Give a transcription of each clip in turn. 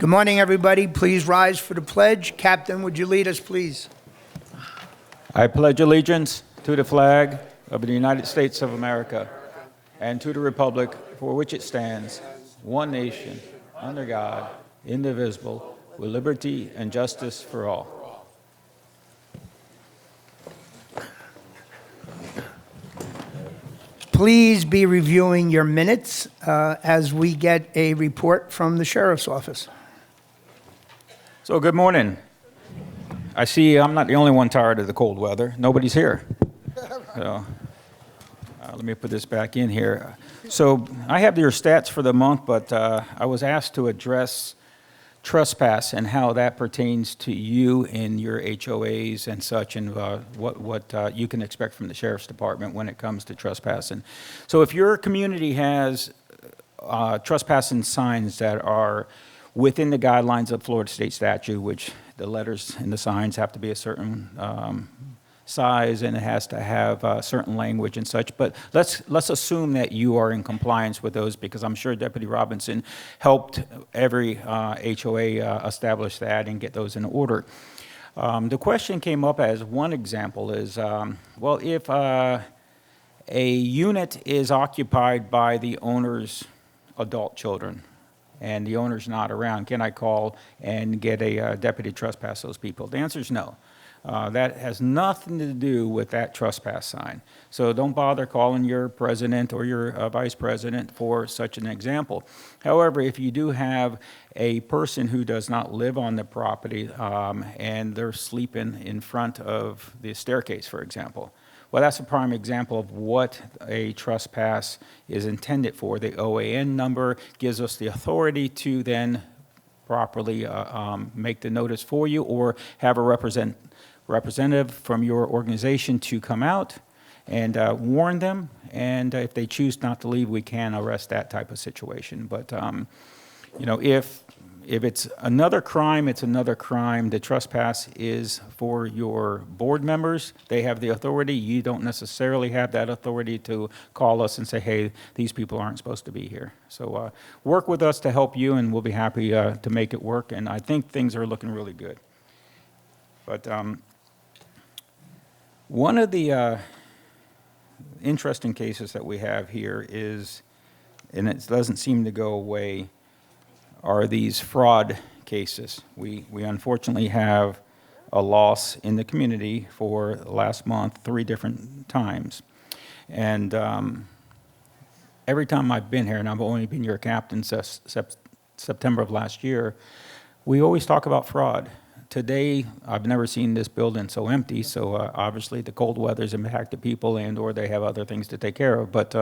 Good morning, everybody. Please rise for the pledge. Captain, would you lead us, please? I pledge allegiance to the flag of the United States of America and to the republic for which it stands, one nation, under God, indivisible, with liberty and justice for all. Please be reviewing your minutes as we get a report from the Sheriff's Office. So good morning. I see I'm not the only one tired of the cold weather. Nobody's here. So let me put this back in here. So I have your stats for the month, but I was asked to address trespass and how that pertains to you in your HOAs and such, and what you can expect from the Sheriff's Department when it comes to trespassing. So if your community has trespassing signs that are within the guidelines of Florida state statute, which the letters in the signs have to be a certain size and it has to have certain language and such. But let's assume that you are in compliance with those, because I'm sure Deputy Robinson helped every HOA establish that and get those in order. The question came up as one example is, well, if a unit is occupied by the owner's adult children, and the owner's not around, can I call and get a deputy to trespass those people? The answer is no. That has nothing to do with that trespass sign. So don't bother calling your president or your vice president for such an example. However, if you do have a person who does not live on the property and they're sleeping in front of the staircase, for example, well, that's a prime example of what a trespass is intended for. The OAN number gives us the authority to then properly make the notice for you, or have a representative from your organization to come out and warn them. And if they choose not to leave, we can arrest that type of situation. But you know, if it's another crime, it's another crime. The trespass is for your board members. They have the authority. You don't necessarily have that authority to call us and say, hey, these people aren't supposed to be here. So work with us to help you, and we'll be happy to make it work. And I think things are looking really good. But one of the interesting cases that we have here is, and it doesn't seem to go away, are these fraud cases. We unfortunately have a loss in the community for last month 3 different times. And every time I've been here, and I've only been your captain since September of last year, we always talk about fraud. Today, I've never seen this building so empty, so obviously the cold weather's impacted people, and or they have other things to take care of. But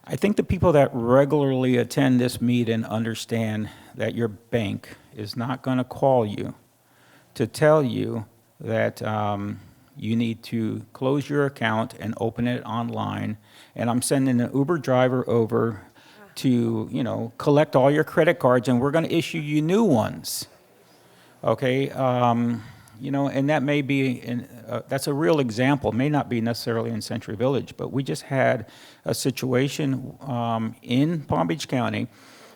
I think the people that regularly attend this meeting understand that your bank is not going to call you to tell you that you need to close your account and open it online, and I'm sending an Uber driver over to, you know, collect all your credit cards, and we're going to issue you new ones. Okay, you know, and that may be, that's a real example. It may not be necessarily in Century Village, but we just had a situation in Palm Beach County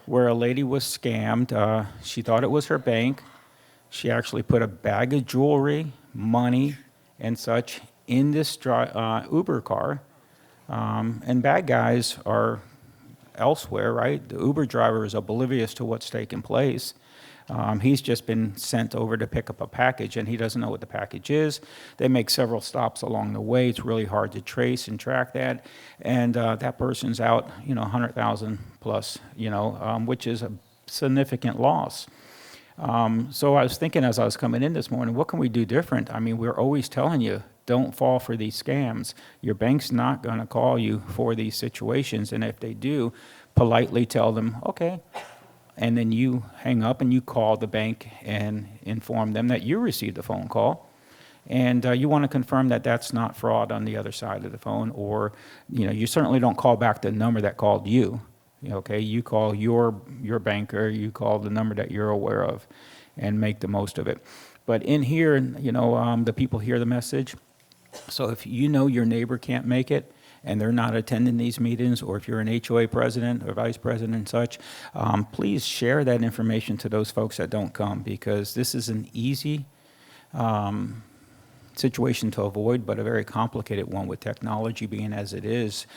where a lady was scammed. She thought it was her bank. She actually put a bag of jewelry, money, and such in this Uber car. And bad guys are elsewhere, right? The Uber driver is oblivious to what's taking place. He's just been sent over to pick up a package, and he doesn't know what the package is. They make several stops along the way. It's really hard to trace and track that. And that person's out, you know, 100,000 plus, you know, which is a significant loss. So I was thinking as I was coming in this morning, what can we do different? I mean, we're always telling you, don't fall for these scams. Your bank's not going to call you for these situations. And if they do, politely tell them, okay. And then you hang up and you call the bank and inform them that you received a phone call. And you want to confirm that that's not fraud on the other side of the phone, or, you know, you certainly don't call back the number that called you. Okay, you call your banker, you call the number that you're aware of, and make the most of it. But in here, you know, the people hear the message. So if you know your neighbor can't make it, and they're not attending these meetings, or if you're an HOA president or vice president and such, please share that information to those folks that don't come, because this is an easy situation to avoid, but a very complicated one with technology being as it is.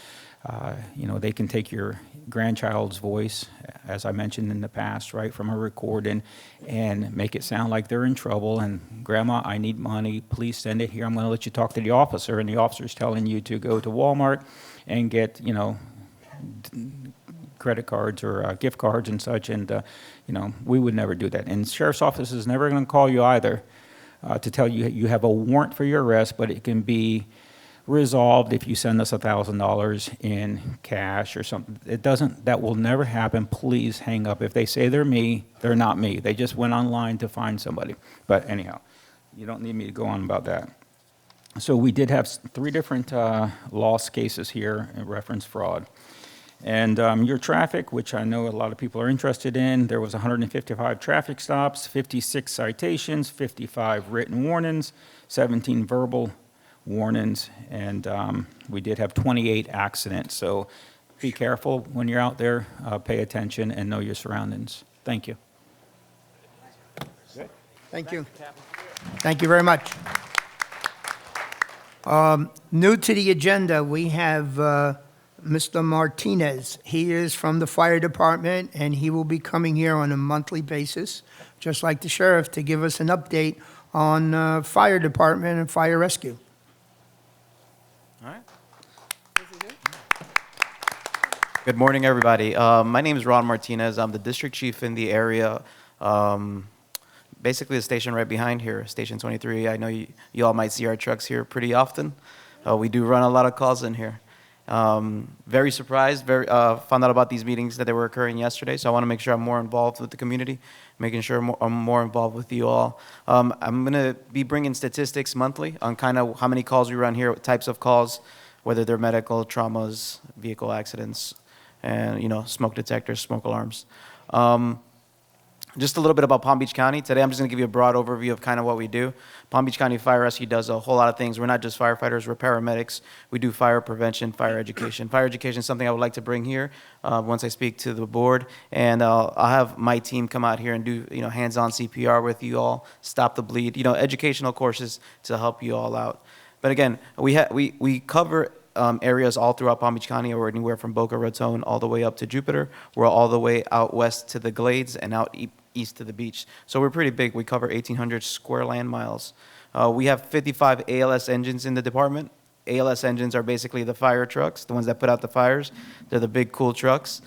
They can take your grandchild's voice, as I mentioned in the past, right, from a recording, and make it sound like they're in trouble. And, Grandma, I need money. Please send it here. I'm going to let you talk to the officer. And the officer's telling you to go to Walmart and get, credit cards or gift cards and such. And, we would never do that. And the sheriff's office is never going to call you either to tell you you have a warrant for your arrest, but it can be resolved if you send us $1,000 in cash or something. That will never happen. Please hang up. If they say they're me, they're not me. They just went online to find somebody. But anyhow, you don't need me to go on about that. So we did have 3 different lost cases here in reference fraud. And your traffic, which I know a lot of people are interested in, there was 155 traffic stops, 56 citations, 55 written warnings, 17 verbal warnings, and we did have 28 accidents. So be careful when you're out there, pay attention, and know your surroundings. Thank you. Thank you. Thank you very much. New to the agenda, we have Mr. Martinez. He is from the fire department, and he will be coming here on a monthly basis, just like the sheriff, to give us an update on fire department and fire rescue. All right. Good morning, everybody. My name is Ron Martinez. I'm the district chief in the area. Basically, the station right behind here, Station 23. I know you all might see our trucks here pretty often. We do run a lot of calls in here. Very surprised, found out about these meetings that they were occurring yesterday, so I want to make sure I'm more involved with the community, making sure I'm more involved with you all. I'm going to be bringing statistics monthly on kind of how many calls we run here, what types of calls, whether they're medical, traumas, vehicle accidents, and, smoke detectors, smoke alarms. Just a little bit about Palm Beach County. Today, I'm just going to give you a broad overview of kind of what we do. Palm Beach County Fire Rescue does a whole lot of things. We're not just firefighters, we're paramedics. We do fire prevention, fire education. Fire education is something I would like to bring here once I speak to the board. And I'll have my team come out here and do, hands-on CPR with you all, stop the bleed, educational courses to help you all out. But again, we cover areas all throughout Palm Beach County, or anywhere from Boca Raton all the way up to Jupiter. We're all the way out west to the Glades and out east to the beach. So we're pretty big. We cover 1,800 square land miles. We have 55 ALS engines in the department. ALS engines are basically the fire trucks, the ones that put out the fires. They're the big, cool trucks.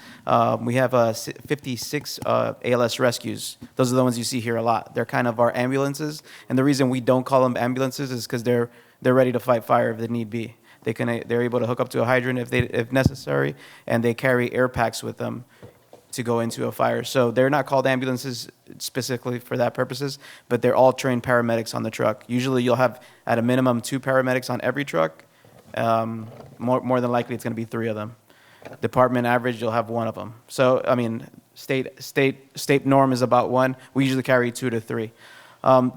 We have 56 ALS rescues. Those are the ones you see here a lot. They're kind of our ambulances. And the reason we don't call them ambulances is because they're ready to fight fire if they need be. They're able to hook up to a hydrant if necessary, and they carry air packs with them to go into a fire. So they're not called ambulances specifically for that purposes, but they're all trained paramedics on the truck. Usually you'll have at a minimum 2 paramedics on every truck. More than likely it's going to be 3 of them. Department average, you'll have 1 of them. So, state norm is about 1. We usually carry 2 to 3.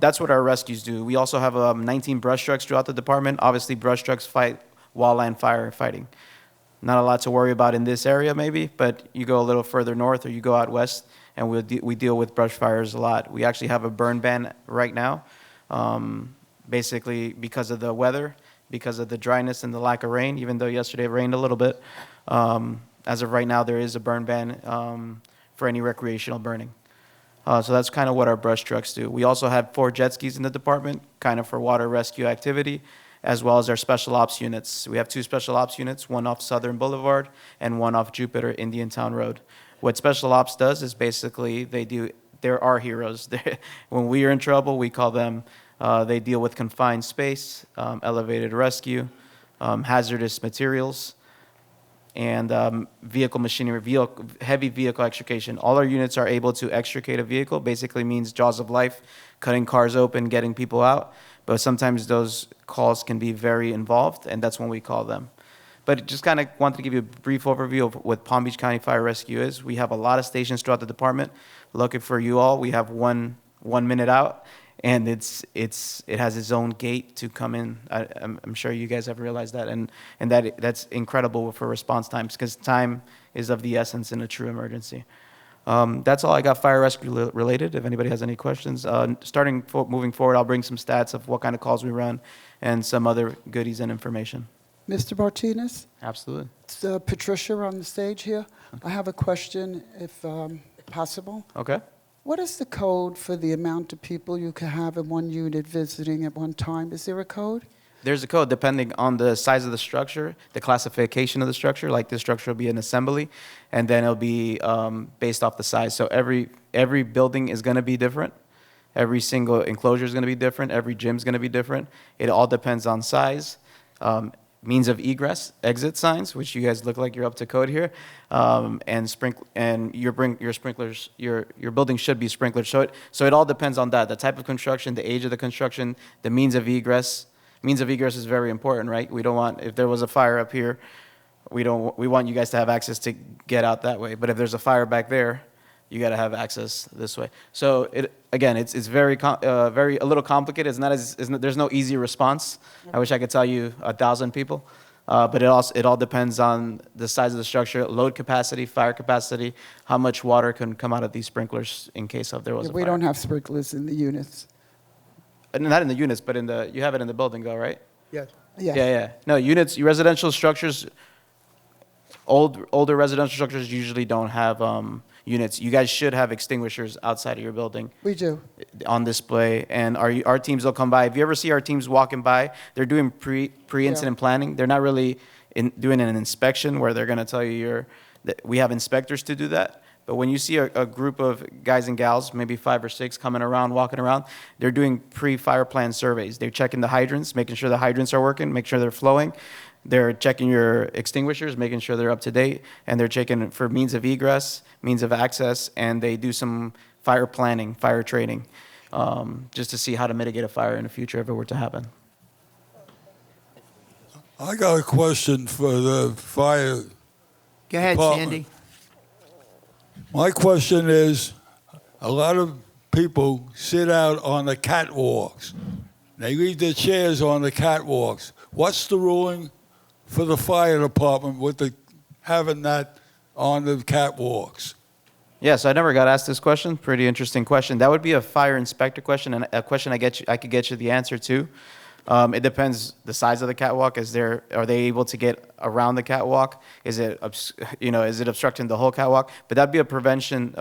That's what our rescues do. We also have 19 brush trucks throughout the department. Obviously, brush trucks fight wildland firefighting. Not a lot to worry about in this area, maybe, but you go a little further north or you go out west, and we deal with brush fires a lot. We actually have a burn ban right now, basically because of the weather, because of the dryness and the lack of rain, even though yesterday it rained a little bit. As of right now, there is a burn ban for any recreational burning. So that's kind of what our brush trucks do. We also have 4 jet skis in the department, kind of for water rescue activity, as well as our special ops units. We have 2 special ops units, one off Southern Boulevard and one off Jupiter Indian Town Road. What special ops does is basically they're our heroes. When we are in trouble, we call them, they deal with confined space, elevated rescue, hazardous materials, and vehicle machinery, heavy vehicle extrication. All our units are able to extricate a vehicle, basically means jaws of life, cutting cars open, getting people out. But sometimes those calls can be very involved, and that's when we call them. But just kind of wanted to give you a brief overview of what Palm Beach County Fire Rescue is. We have a lot of stations throughout the department. Looking for you all. We have one minute out, and it has its own gate to come in. I'm sure you guys have realized that, and that's incredible for response times, because time is of the essence in a true emergency. That's all I got fire rescue related. If anybody has any questions, moving forward, I'll bring some stats of what kind of calls we run and some other goodies and information. Mr. Martinez, Absolutely. it's Patricia on the stage here. I have a question, if possible. Okay. What is the code for the amount of people you can have in one unit visiting at one time? Is there a code? There's a code depending on the size of the structure, the classification of the structure. Like this structure will be an assembly, and then it'll be based off the size. So every building is going to be different. Every single enclosure is going to be different. Every gym is going to be different. It all depends on size. Means of egress, exit signs, which you guys look like you're up to code here, and your sprinklers, your building should be sprinkled. So it all depends on that. The type of construction, the age of the construction, the means of egress. Means of egress is very important, right? We don't want, if there was a fire up here, we want you guys to have access to get out that way. But if there's a fire back there, you got to have access this way. So it's very a little complicated. There's no easy response. I wish I could tell you 1,000 people, but it all depends on the size of the structure, load capacity, fire capacity, how much water can come out of these sprinklers in case there was a fire. We don't have sprinklers in the units. Not in the units, but you have it in the building, though, right? Yes. Yes. Yeah. No, units, residential structures, older residential structures usually don't have units. You guys should have extinguishers outside of your building We do. on display, and our teams will come by. If you ever see our teams walking by, they're doing pre-incident planning. They're not really doing an inspection where they're going to tell you that we have inspectors to do that. But when you see a group of guys and gals, maybe 5 or 6, coming around, walking around, they're doing pre-fire plan surveys. They're checking the hydrants, making sure the hydrants are working, make sure they're flowing. They're checking your extinguishers, making sure they're up to date, and they're checking for means of egress, means of access, and they do some fire planning, fire training, just to see how to mitigate a fire in the future if it were to happen. I got a question for the fire. Go ahead, Department. Sandy. My question is, a lot of people sit out on the catwalks. They leave their chairs on the catwalks. What's the ruling for the fire department with having that on the catwalks? Yes, I never got asked this question. Pretty interesting question. That would be a fire inspector question, and a question I could get you the answer to. It depends the size of the catwalk. Are they able to get around the catwalk? Is it obstructing the whole catwalk? But that'd be a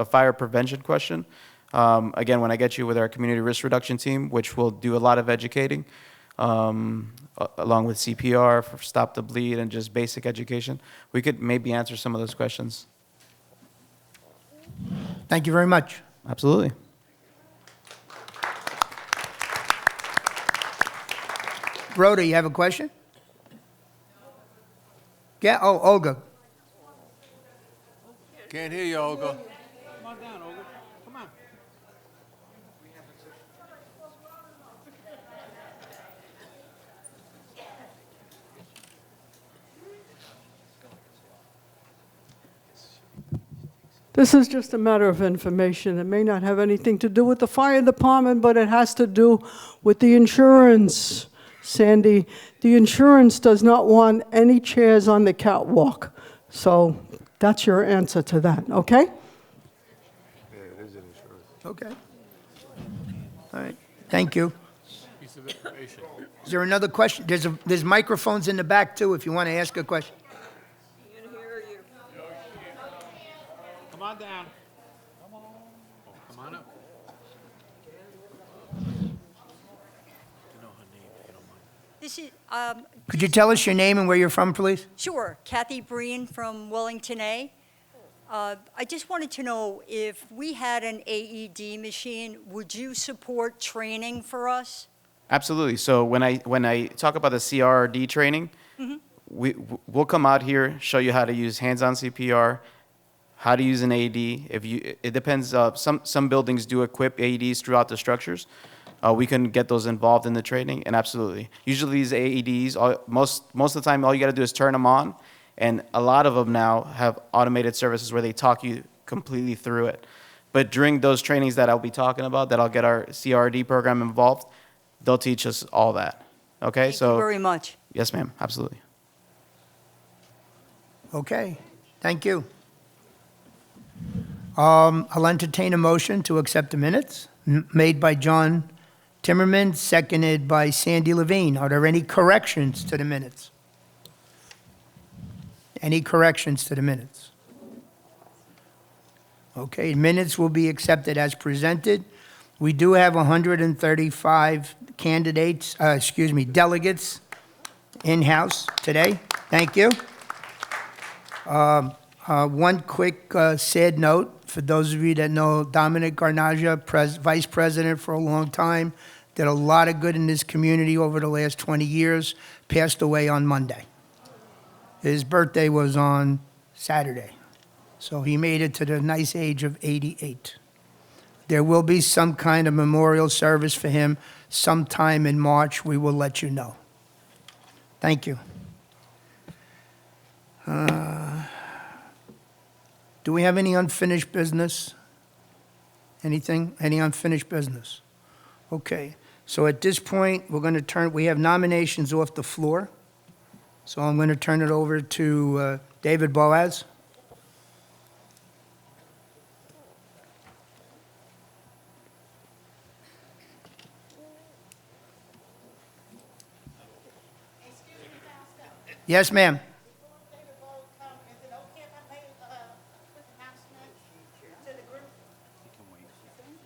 fire prevention question. Again, when I get you with our community risk reduction team, which will do a lot of educating, along with CPR for stop the bleed and just basic education, we could maybe answer some of those questions. Thank you very much. Absolutely. Rhoda, you have a question? Yeah, Olga. Can't hear you, Olga. This is just a matter of information. It may not have anything to do with the fire department, but it has to do with the insurance. Sandy, the insurance does not want any chairs on the catwalk. So that's your answer to that, okay? Okay. All right. Thank you. Piece of information. Is there another question? There's microphones in the back, too, if you want to ask a question. Come on down. Come on up. This is, Could you tell us your name and where you're from, please? sure, Kathy Breen from Wellington A. I just wanted to know, if we had an AED machine, would you support training for us? Absolutely. So when I talk about the CRRD training, we'll come out here, show you how to use hands-on CPR, how to use an AED. It depends. Some buildings do equip AEDs throughout the structures. We can get those involved in the training, and absolutely. Usually these AEDs, most of the time, all you got to do is turn them on, and a lot of them now have automated services where they talk you completely through it. But during those trainings that I'll be talking about, that I'll get our CRD program involved, they'll teach us all that. Okay, Thank you very much. yes, ma'am, absolutely. Okay, thank you. I'll entertain a motion to accept the minutes, made by John Timmerman, seconded by Sandy Levine. Are there any corrections to the minutes? Any corrections to the minutes? Okay, minutes will be accepted as presented. We do have 135 delegates in-house today. Thank you. One quick sad note, for those of you that know Dominic Garnaja, Vice President for a long time, did a lot of good in this community over the last 20 years, passed away on Monday. His birthday was on Saturday, so he made it to the nice age of 88. There will be some kind of memorial service for him sometime in March. We will let you know. Thank you. Do we have any unfinished business? Anything? Any unfinished business? Okay. So at this point, we have nominations off the floor. So I'm going to turn it over to David Boaz. Yes, ma'am.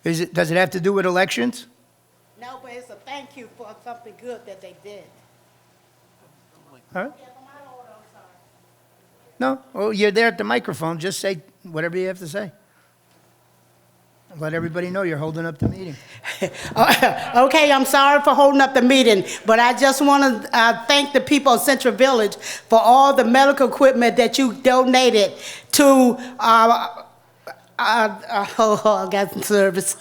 Does it have to do with elections? No, but it's a thank you for something good that they did. Huh? No? Oh, you're there at the microphone. Just say whatever you have to say. Let everybody know you're holding up the meeting. Okay, I'm sorry for holding up the meeting, but I just want to thank the people of Central Village for all the medical equipment that you donated to I got some service.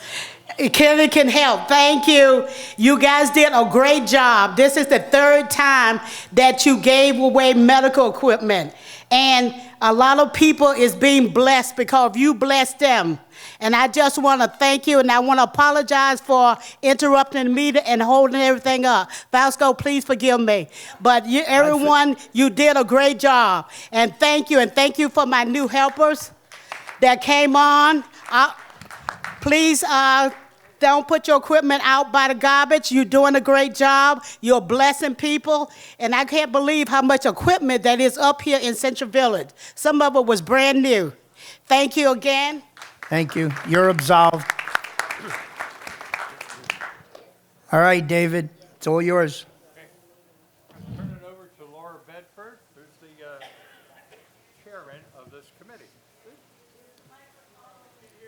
Kelly can help. Thank you. You guys did a great job. This is the third time that you gave away medical equipment. And a lot of people is being blessed because you blessed them. And I just want to thank you, and I want to apologize for interrupting the meeting and holding everything up. Fausto, please forgive me. But everyone, you did a great job. And thank you for my new helpers that came on. Please don't put your equipment out by the garbage. You're doing a great job. You're blessing people. And I can't believe how much equipment that is up here in Central Village. Some of it was brand new. Thank you again. Thank you. You're absolved. All right, David, it's all yours. Turn it over to Laura Bedford, who's the chairman of this committee.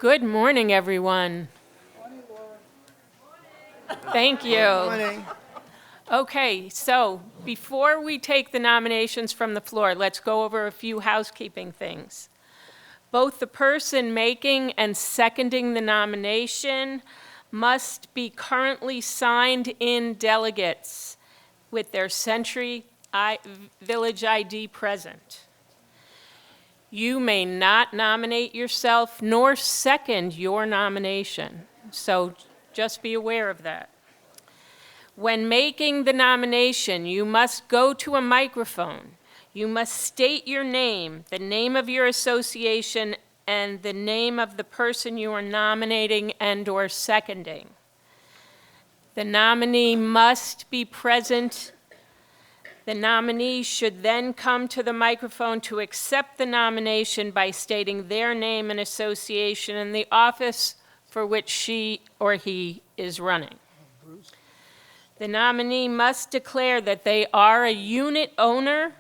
Good morning, everyone. Thank you. Morning. Okay, so before we take the nominations from the floor, let's go over a few housekeeping things. Both the person making and seconding the nomination must be currently signed in delegates with their Century Village ID present. You may not nominate yourself nor second your nomination, so just be aware of that. When making the nomination, you must go to a microphone. You must state your name, the name of your association, and the name of the person you are nominating and/or seconding. The nominee must be present. The nominee should then come to the microphone to accept the nomination by stating their name and association and the office for which she or he is running. The nominee must declare that they are a unit owner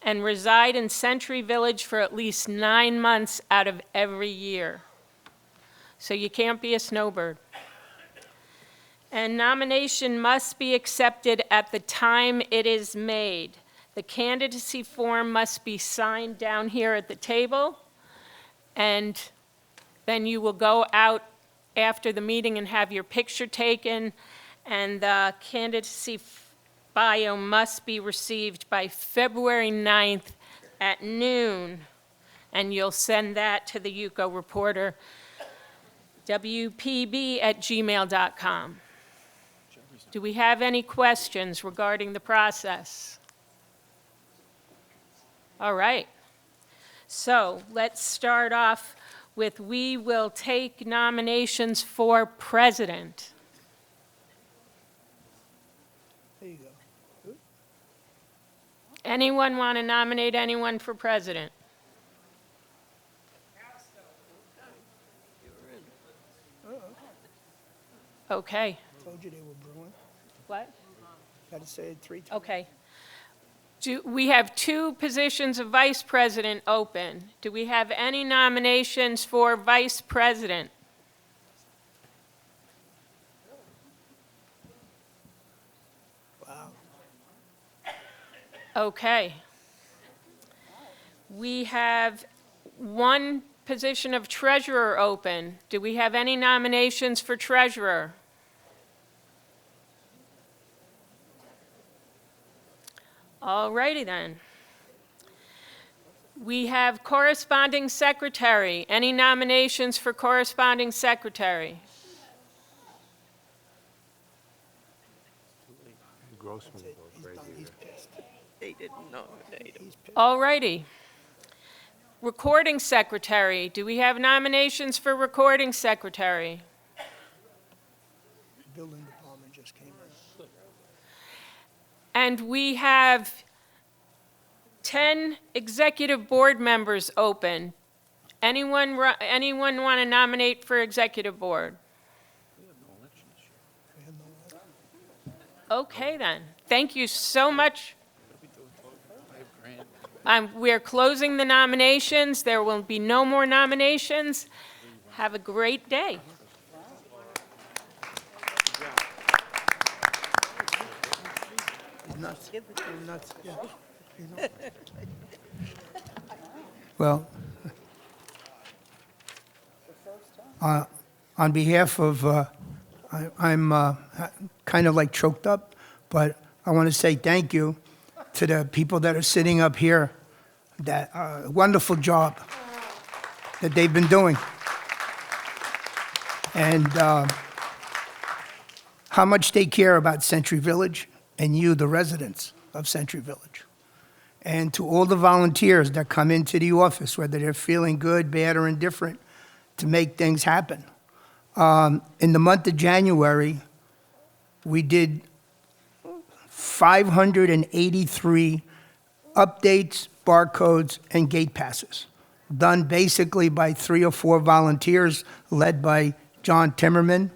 and reside in Century Village for at least 9 months out of every year. So you can't be a snowbird. And nomination must be accepted at the time it is made. The candidacy form must be signed down here at the table, and then you will go out after the meeting and have your picture taken, and the candidacy bio must be received by February 9th at noon, and you'll send that to the UCO reporter. wpb@gmail.com. Do we have any questions regarding the process? All right. So let's start off with, we will take nominations for president. There you go. Anyone want to nominate anyone for president? Okay. Told you they were brewing. What? Got to say it 3 times. Okay. We have 2 positions of vice president open. Do we have any nominations for vice president? Wow. Okay. We have 1 position of treasurer open. Do we have any nominations for treasurer? All righty then. We have corresponding secretary. Any nominations for corresponding secretary? They didn't nominate him. All righty. Recording secretary. Do we have nominations for recording secretary? Building department just came in. And we have 10 executive board members open. Anyone want to nominate for executive board? Okay then. Thank you so much. We're closing the nominations. There will be no more nominations. Have a great day. Nuts. Nuts. Yeah. Well, on behalf of, I'm kind of like choked up, but I want to say thank you to the people that are sitting up here. That wonderful job that they've been doing, and how much they care about Century Village and you, the residents of Century Village. And to all the volunteers that come into the office, whether they're feeling good, bad, or indifferent, to make things happen. In the month of January, we did 583 updates, barcodes, and gate passes, done basically by 3 or 4 volunteers led by John Timmerman.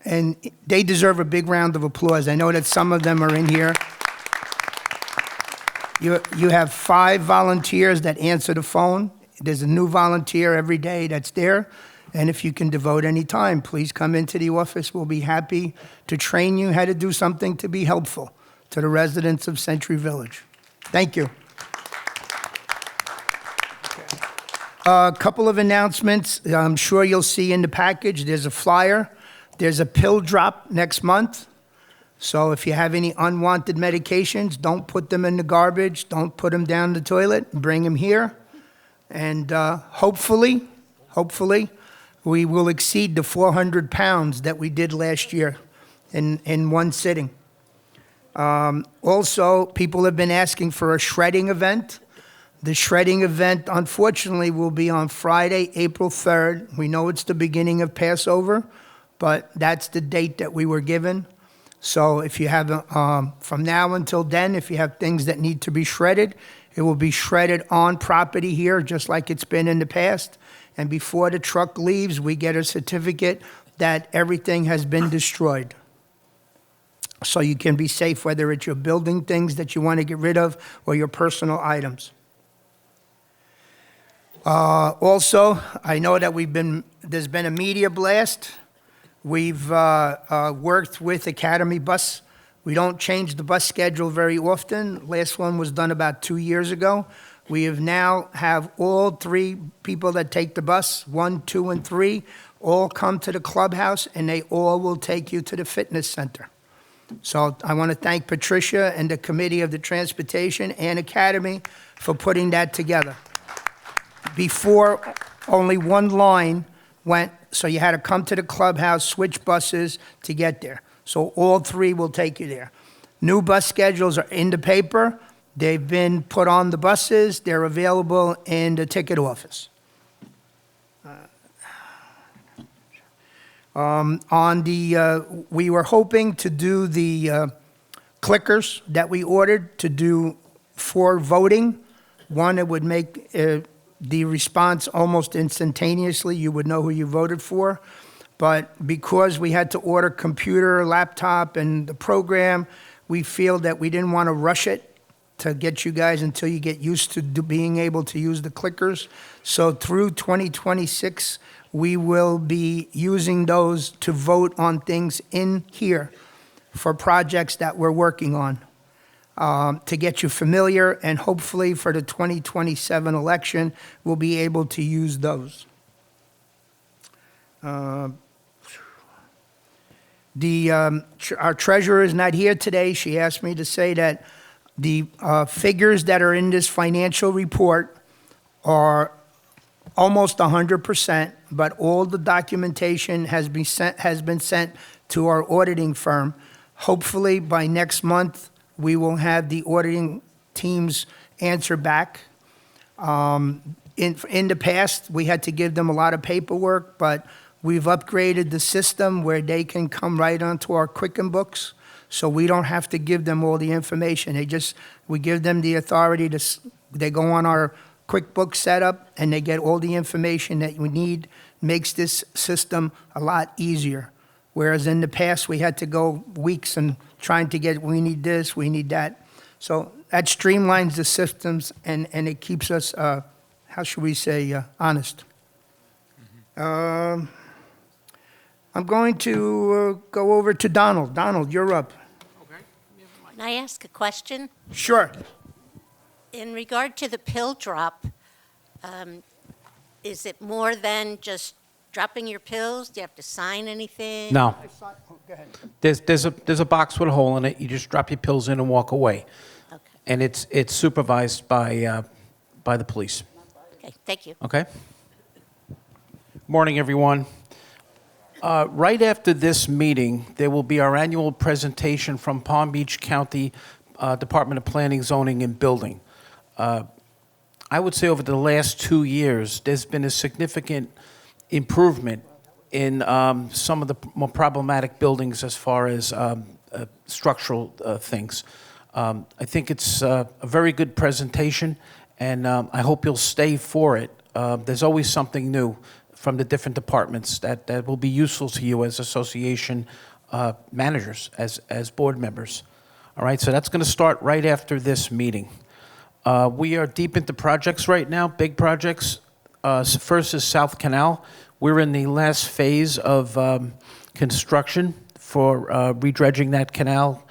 And they deserve a big round of applause. I know that some of them are in here. You have 5 volunteers that answer the phone. There's a new volunteer every day that's there. And if you can devote any time, please come into the office. We'll be happy to train you how to do something to be helpful to the residents of Century Village. Thank you. A couple of announcements. I'm sure you'll see in the package. There's a flyer. There's a pill drop next month. So if you have any unwanted medications, don't put them in the garbage. Don't put them down the toilet. Bring them here. And hopefully, we will exceed the 400 pounds that we did last year in one sitting. Also, people have been asking for a shredding event. The shredding event, unfortunately, will be on Friday, April 3rd. We know it's the beginning of Passover, but that's the date that we were given. So if you have, from now until then, if you have things that need to be shredded, it will be shredded on property here, just like it's been in the past. And before the truck leaves, we get a certificate that everything has been destroyed. So you can be safe, whether it's your building things that you want to get rid of or your personal items. Also, I know that there's been a media blast. We've worked with Academy Bus. We don't change the bus schedule very often. Last one was done about 2 years ago. We now have all 3 people that take the bus, 1, 2, and 3, all come to the clubhouse, and they all will take you to the fitness center. So I want to thank Patricia and the Committee of the Transportation and Academy for putting that together. Before, only one line went, so you had to come to the clubhouse, switch buses to get there. So all three will take you there. New bus schedules are in the paper. They've been put on the buses. They're available in the ticket office. We were hoping to do the clickers that we ordered to do for voting. One, it would make the response almost instantaneously. You would know who you voted for. But because we had to order computer, laptop, and the program, we feel that we didn't want to rush it to get you guys until you get used to being able to use the clickers. So through 2026, we will be using those to vote on things in here for projects that we're working on, to get you familiar, and hopefully for the 2027 election, we'll be able to use those. Our treasurer is not here today. She asked me to say that the figures that are in this financial report are almost 100%, but all the documentation has been sent to our auditing firm. Hopefully, by next month, we will have the auditing team's answer back. In the past, we had to give them a lot of paperwork, but we've upgraded the system where they can come right onto our Quicken books, so we don't have to give them all the information. We give them the authority they go on our QuickBooks setup, and they get all the information that we need. Makes this system a lot easier. Whereas in the past, we had to go weeks and trying to get, we need this, we need that. So that streamlines the systems, and it keeps us, how should we say, honest. I'm going to go over to Donald. Donald, you're up. Can I ask a question? Sure. In regard to the pill drop, is it more than just dropping your pills? Do you have to sign anything? No. Go ahead. There's a box with a hole in it. You just drop your pills in and walk away. Okay. And it's supervised by the police. Okay, thank you. Okay? Morning, everyone. Right after this meeting, there will be our annual presentation from Palm Beach County Department of Planning, Zoning, and Building. I would say over the last 2 years, there's been a significant improvement in some of the more problematic buildings as far as structural things. I think it's a very good presentation, and I hope you'll stay for it. There's always something new from the different departments that will be useful to you as association managers, as board members. All right, so that's going to start right after this meeting. We are deep into projects right now, big projects. First is South Canal. We're in the last phase of construction for redredging that canal.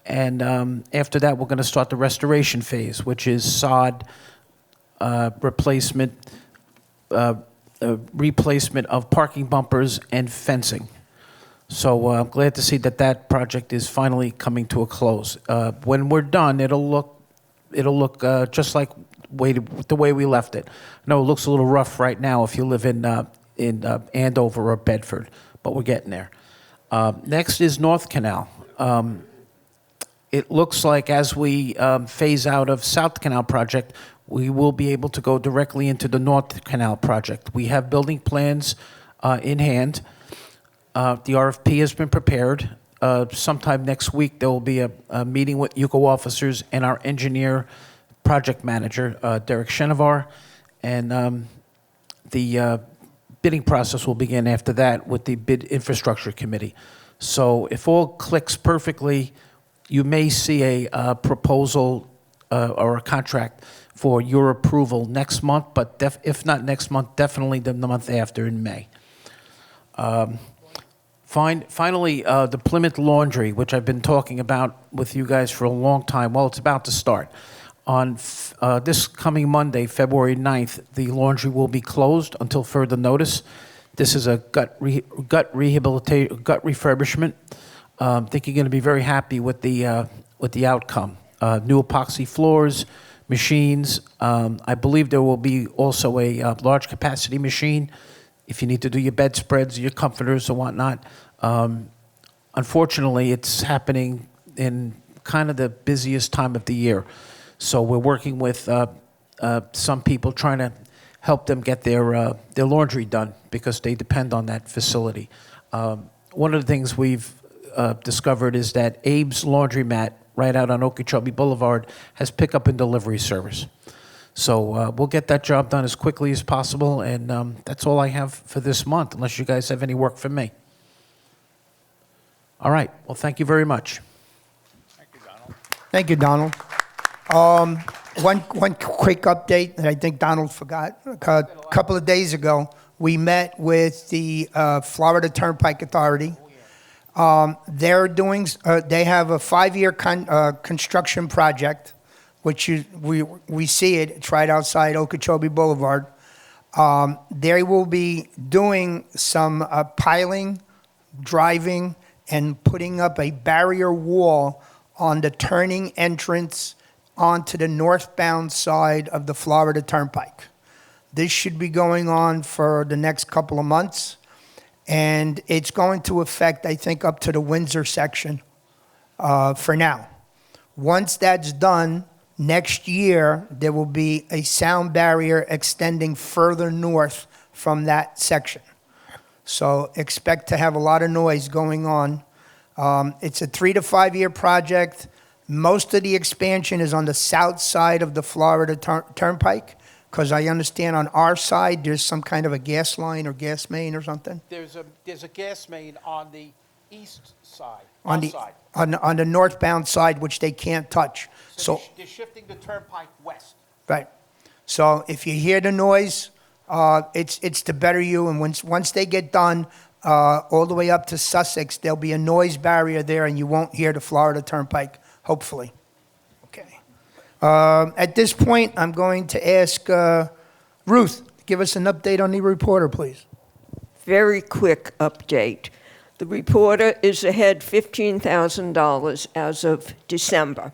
And after that, we're going to start the restoration phase, which is sod, replacement of parking bumpers and fencing. So I'm glad to see that project is finally coming to a close. When we're done, it'll look just like the way we left it. No, it looks a little rough right now if you live in Andover or Bedford, but we're getting there. Next is North Canal. It looks like as we phase out of South Canal project, we will be able to go directly into the North Canal project. We have building plans in hand. The RFP has been prepared. Sometime next week, there will be a meeting with UCO officers and our engineer project manager, Derek Shenovar, and the bidding process will begin after that with the bid infrastructure committee. So if all clicks perfectly, you may see a proposal or a contract for your approval next month, but if not next month, definitely the month after in May. Finally, the Plymouth Laundry, which I've been talking about with you guys for a long time. Well, it's about to start. On this coming Monday, February 9th, the laundry will be closed until further notice. This is a gut refurbishment. I think you're going to be very happy with the outcome. New epoxy floors, machines. I believe there will be also a large capacity machine if you need to do your bedspreads, your comforters or whatnot. Unfortunately, it's happening in kind of the busiest time of the year. So we're working with some people trying to help them get their laundry done because they depend on that facility. One of the things we've discovered is that Abe's Laundromat right out on Okeechobee Boulevard has pickup and delivery service. So we'll get that job done as quickly as possible, and that's all I have for this month, unless you guys have any work for me. All right. Well, thank you very much. Thank you, Donald. One quick update that I think Donald forgot. A couple of days ago, we met with the Florida Turnpike Authority. They're doing. They have a 5-year construction project, which we see it. It's right outside Okeechobee Boulevard. They will be doing some piling, driving, and putting up a barrier wall on the turning entrance onto the northbound side of the Florida Turnpike. This should be going on for the next couple of months, and it's going to affect, I think, up to the Windsor section for now. Once that's done, next year, there will be a sound barrier extending further north from that section. So expect to have a lot of noise going on. It's a 3 to 5 year project. Most of the expansion is on the south side of the Florida Turnpike, because I understand on our side, there's some kind of a gas line or gas main or something. There's a gas main on the east side. On the northbound side, which they can't touch. So they're shifting the turnpike west. right. So if you hear the noise, it's to better you. And once they get done, all the way up to Sussex, there'll be a noise barrier there, and you won't hear the Florida Turnpike, hopefully. Okay. At this point, I'm going to ask Ruth, give us an update on the reporter, please. Very quick update. The reporter is ahead $15,000 as of December.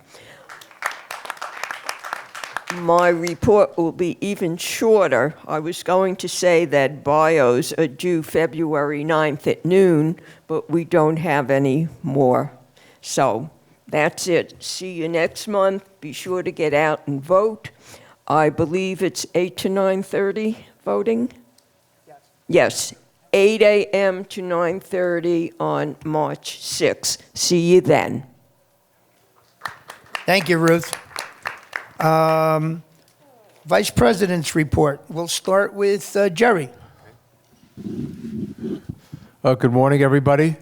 My report will be even shorter. I was going to say that bios are due February 9th at noon, but we don't have any more. So that's it. See you next month. Be sure to get out and vote. I believe it's 8 to 9:30 voting? Yes, 8 a.m. to 9:30 on March 6th. See you then. Thank you, Ruth. Vice President's report. We'll start with Jerry. Good morning, everybody.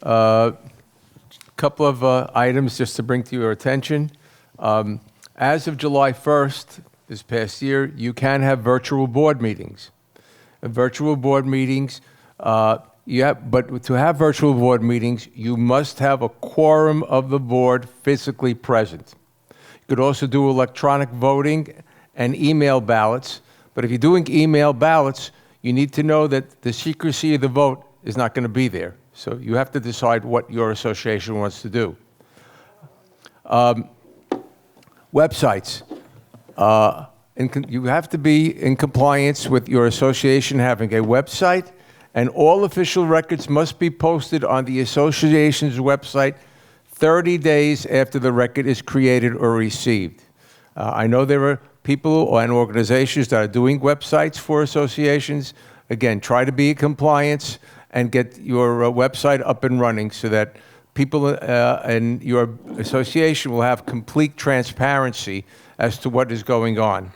Couple of items just to bring to your attention. As of July 1st, this past year, you can have virtual board meetings. Virtual board meetings, but to have virtual board meetings, you must have a quorum of the board physically present. You could also do electronic voting and email ballots, but if you're doing email ballots, you need to know that the secrecy of the vote is not going to be there. So you have to decide what your association wants to do. Websites. You have to be in compliance with your association having a website, and all official records must be posted on the association's website 30 days after the record is created or received. I know there are people and organizations that are doing websites for associations. Again, try to be in compliance and get your website up and running so that people in your association will have complete transparency as to what is going on.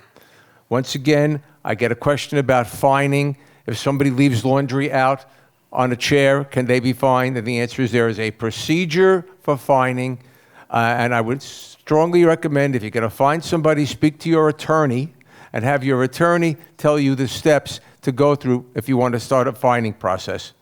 Once again, I get a question about fining. If somebody leaves laundry out on a chair, can they be fined? And the answer is there is a procedure for fining, and I would strongly recommend if you're going to fine somebody, speak to your attorney and have your attorney tell you the steps to go through if you want to start a fining process.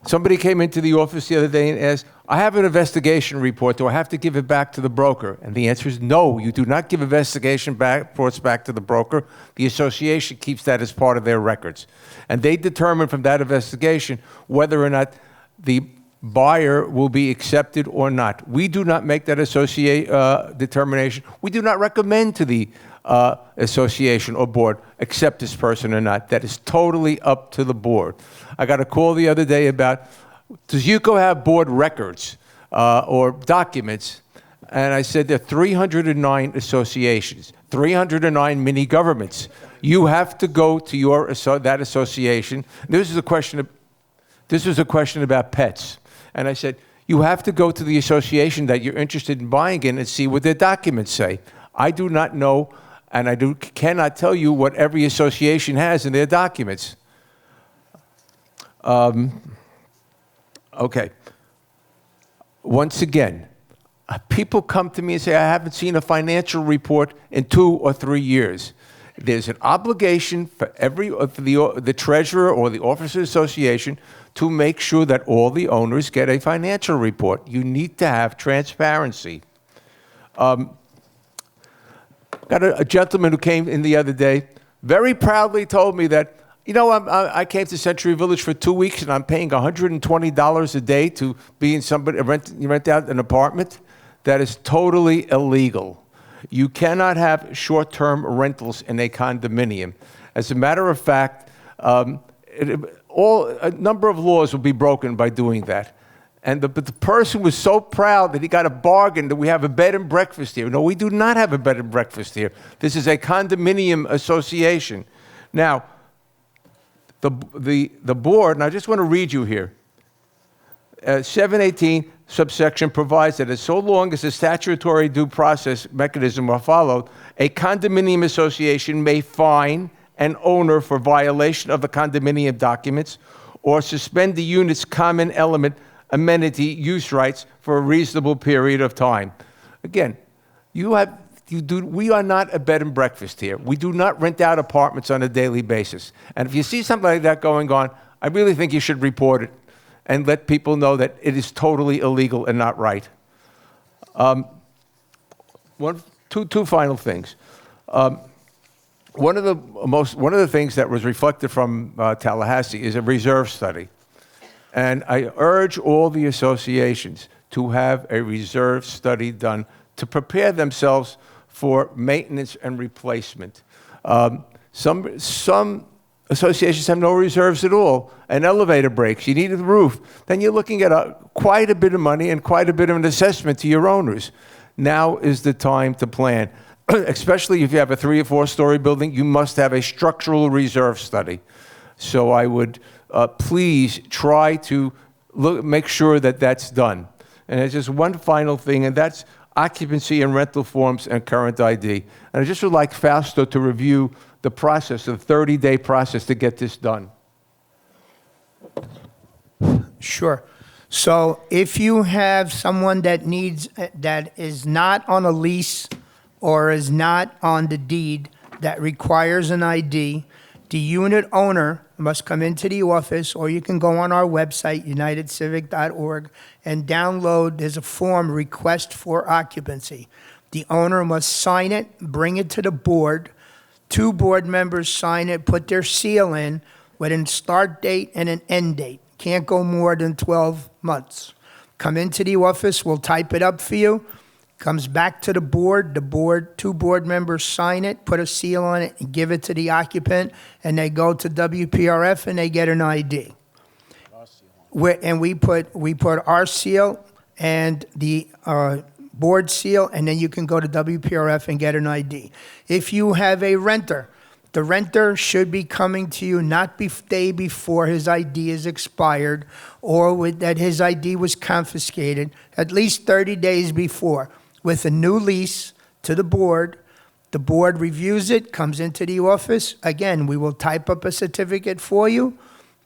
Somebody came into the office the other day and asked, I have an investigation report. Do I have to give it back to the broker? And the answer is no, you do not give investigation reports back to the broker. The association keeps that as part of their records. And they determine from that investigation whether or not the buyer will be accepted or not. We do not make that determination. We do not recommend to the association or board accept this person or not. That is totally up to the board. I got a call the other day about, does UCO have board records or documents? And I said there are 309 associations, 309 mini governments. You have to go to that association. This was a question about pets. And I said, you have to go to the association that you're interested in buying in and see what their documents say. I do not know, and I cannot tell you what every association has in their documents. Okay. Once again, people come to me and say, I haven't seen a financial report in 2 or 3 years. There's an obligation for the treasurer or the officers association to make sure that all the owners get a financial report. You need to have transparency. Got a gentleman who came in the other day, very proudly told me that, I came to Century Village for 2 weeks and I'm paying $120 a day to be in rent out an apartment. That is totally illegal. You cannot have short-term rentals in a condominium. As a matter of fact, a number of laws will be broken by doing that. But the person was so proud that he got a bargain that we have a bed and breakfast here. No, we do not have a bed and breakfast here. This is a condominium association. Now, the board, and I just want to read you here. 718 subsection provides that as so long as the statutory due process mechanism are followed, a condominium association may fine an owner for violation of the condominium documents or suspend the unit's common element amenity use rights for a reasonable period of time. Again, we are not a bed and breakfast here. We do not rent out apartments on a daily basis. And if you see something like that going on, I really think you should report it and let people know that it is totally illegal and not right. Two final things. One of the things that was reflected from Tallahassee is a reserve study. And I urge all the associations to have a reserve study done to prepare themselves for maintenance and replacement. Some associations have no reserves at all. An elevator breaks, you need a roof. Then you're looking at quite a bit of money and quite a bit of an assessment to your owners. Now is the time to plan. Especially if you have a 3 or 4 story building, you must have a structural reserve study. So I would please try to make sure that that's done. And there's just one final thing, and that's occupancy and rental forms and current ID. And I just would like Fausto to review the process, the 30-day process to get this done. Sure. So if you have someone that is not on a lease or is not on the deed that requires an ID, the unit owner must come into the office, or you can go on our website, unitedcivic.org, and download, there's a form, request for occupancy. The owner must sign it, bring it to the board. 2 board members sign it, put their seal in with a start date and an end date. Can't go more than 12 months. Come into the office, we'll type it up for you. Comes back to the board, 2 board members sign it, put a seal on it, and give it to the occupant, and they go to WPRF and they get an ID. And we put our seal and the board seal, and then you can go to WPRF and get an ID. If you have a renter, the renter should be coming to you not the day before his ID is expired or that his ID was confiscated, at least 30 days before, with a new lease to the board. The board reviews it, comes into the office. Again, we will type up a certificate for you.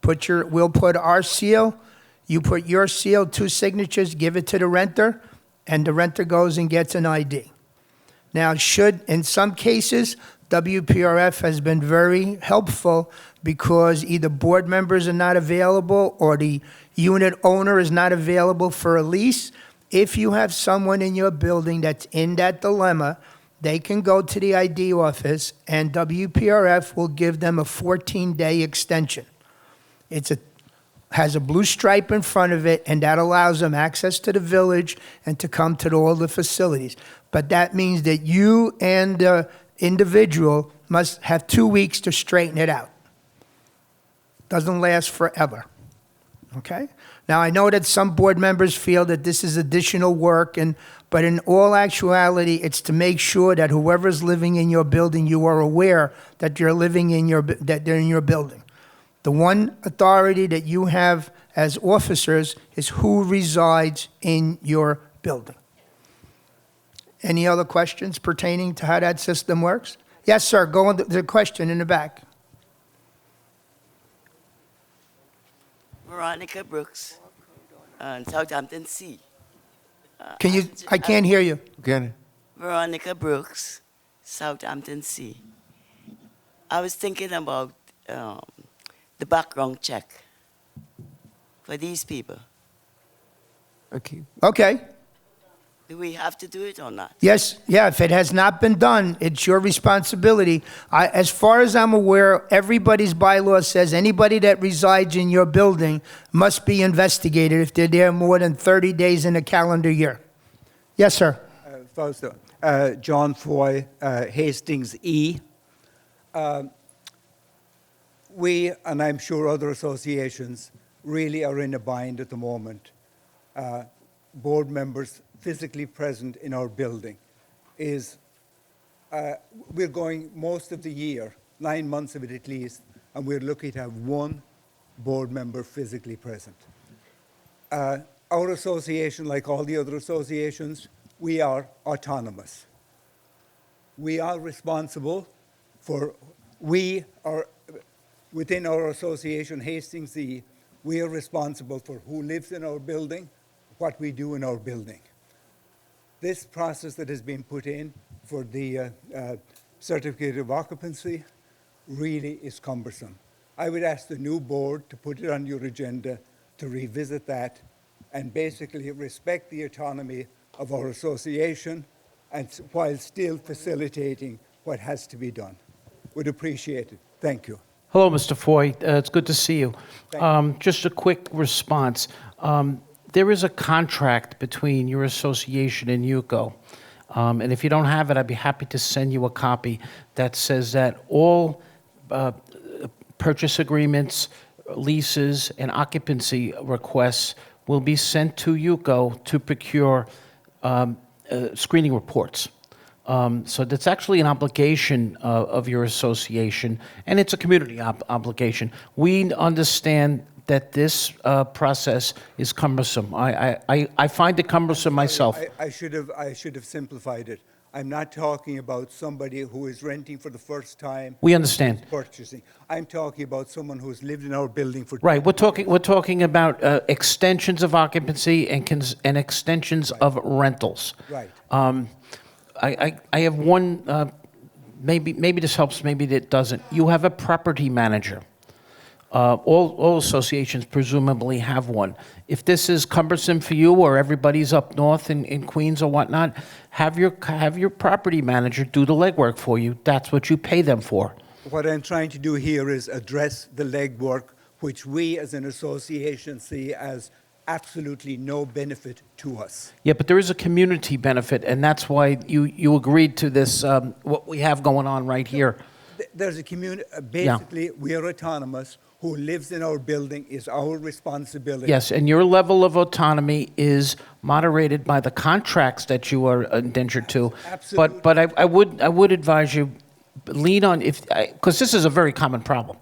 We'll put our seal. You put your seal, 2 signatures, give it to the renter, and the renter goes and gets an ID. Now, in some cases, WPRF has been very helpful because either board members are not available or the unit owner is not available for a lease. If you have someone in your building that's in that dilemma, they can go to the ID office and WPRF will give them a 14-day extension. It's a has a blue stripe in front of it, and that allows them access to the village and to come to all the facilities. But that means that you and the individual must have 2 weeks to straighten it out. Doesn't last forever, okay? Now, I know that some board members feel that this is additional work, but in all actuality, it's to make sure that whoever's living in your building, you are aware that they're in your building. The one authority that you have as officers is who resides in your building. Any other questions pertaining to how that system works? Yes, sir, go on the question in the back. Veronica Brooks, Southampton C. I can't hear you. Again? Veronica Brooks, Southampton C. I was thinking about the background check for these people. Okay. Okay. Do we have to do it or not? Yes, yeah, if it has not been done, it's your responsibility. As far as I'm aware, everybody's bylaw says anybody that resides in your building must be investigated if they're there more than 30 days in a calendar year. Yes, sir. Fausto, John Foy, Hastings E. We, and I'm sure other associations, really are in a bind at the moment. Board members physically present in our building is, we're going most of the year, 9 months of it at least, and we're lucky to have one board member physically present. Our association, like all the other associations, we are autonomous. We are responsible for, within our association, Hastings E, we are responsible for who lives in our building, what we do in our building. This process that has been put in for the certificate of occupancy really is cumbersome. I would ask the new board to put it on your agenda to revisit that and basically respect the autonomy of our association and while still facilitating what has to be done. Would appreciate it. Thank you. Hello, Mr. Foy. It's good to see you. Just a quick response. There is a contract between your association and UCO, and if you don't have it, I'd be happy to send you a copy that says that all purchase agreements, leases, and occupancy requests will be sent to UCO to procure screening reports. So that's actually an obligation of your association, and it's a community obligation. We understand that this process is cumbersome. I find it cumbersome myself. I should have simplified it. I'm not talking about somebody who is renting for the first time. We understand. Purchasing. I'm talking about someone who's lived in our building for. Right. We're talking about extensions of occupancy and extensions of rentals. Right. I have one. Maybe this helps. Maybe it doesn't. You have a property manager. All associations presumably have one. If this is cumbersome for you or everybody's up north in Queens or whatnot, have your property manager do the legwork for you. That's what you pay them for. What I'm trying to do here is address the legwork, which we as an association see as absolutely no benefit to us. Yeah, but there is a community benefit, and that's why you agreed to this, what we have going on right here. There's a community, basically, we are autonomous. Who lives in our building is our responsibility. Yes, and your level of autonomy is moderated by the contracts that you are indentured to. Absolutely. But I would advise you lean on, because this is a very common problem.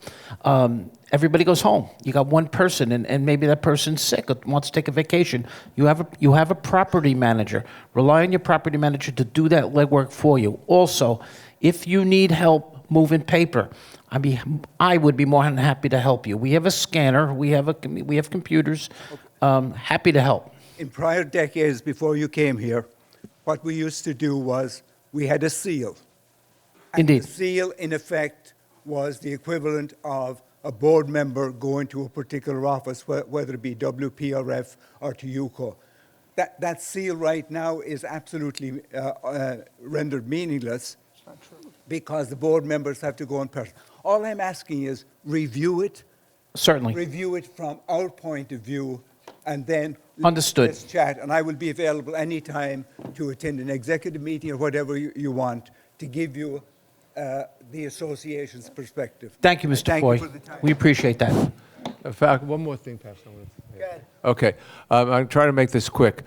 Everybody goes home. You got one person, and maybe that person's sick or wants to take a vacation. You have a property manager. Rely on your property manager to do that legwork for you. Also, if you need help moving paper, I would be more than happy to help you. We have a scanner. We have computers. Happy to help. In prior decades before you came here, what we used to do was we had a seal. And Indeed. The seal, in effect, was the equivalent of a board member going to a particular office, whether it be WPRF or to UCO. That seal right now is absolutely rendered meaningless because the board members have to go in person. All I'm asking is review it, Certainly. review it from our point of view, and then Understood. let's chat. And I will be available anytime to attend an executive meeting or whatever you want to give you the association's perspective. Thank you, Mr. Thank Foy. you for the time. We appreciate that. In fact, one more thing, Pastor. Go ahead. Okay, I'm trying to make this quick.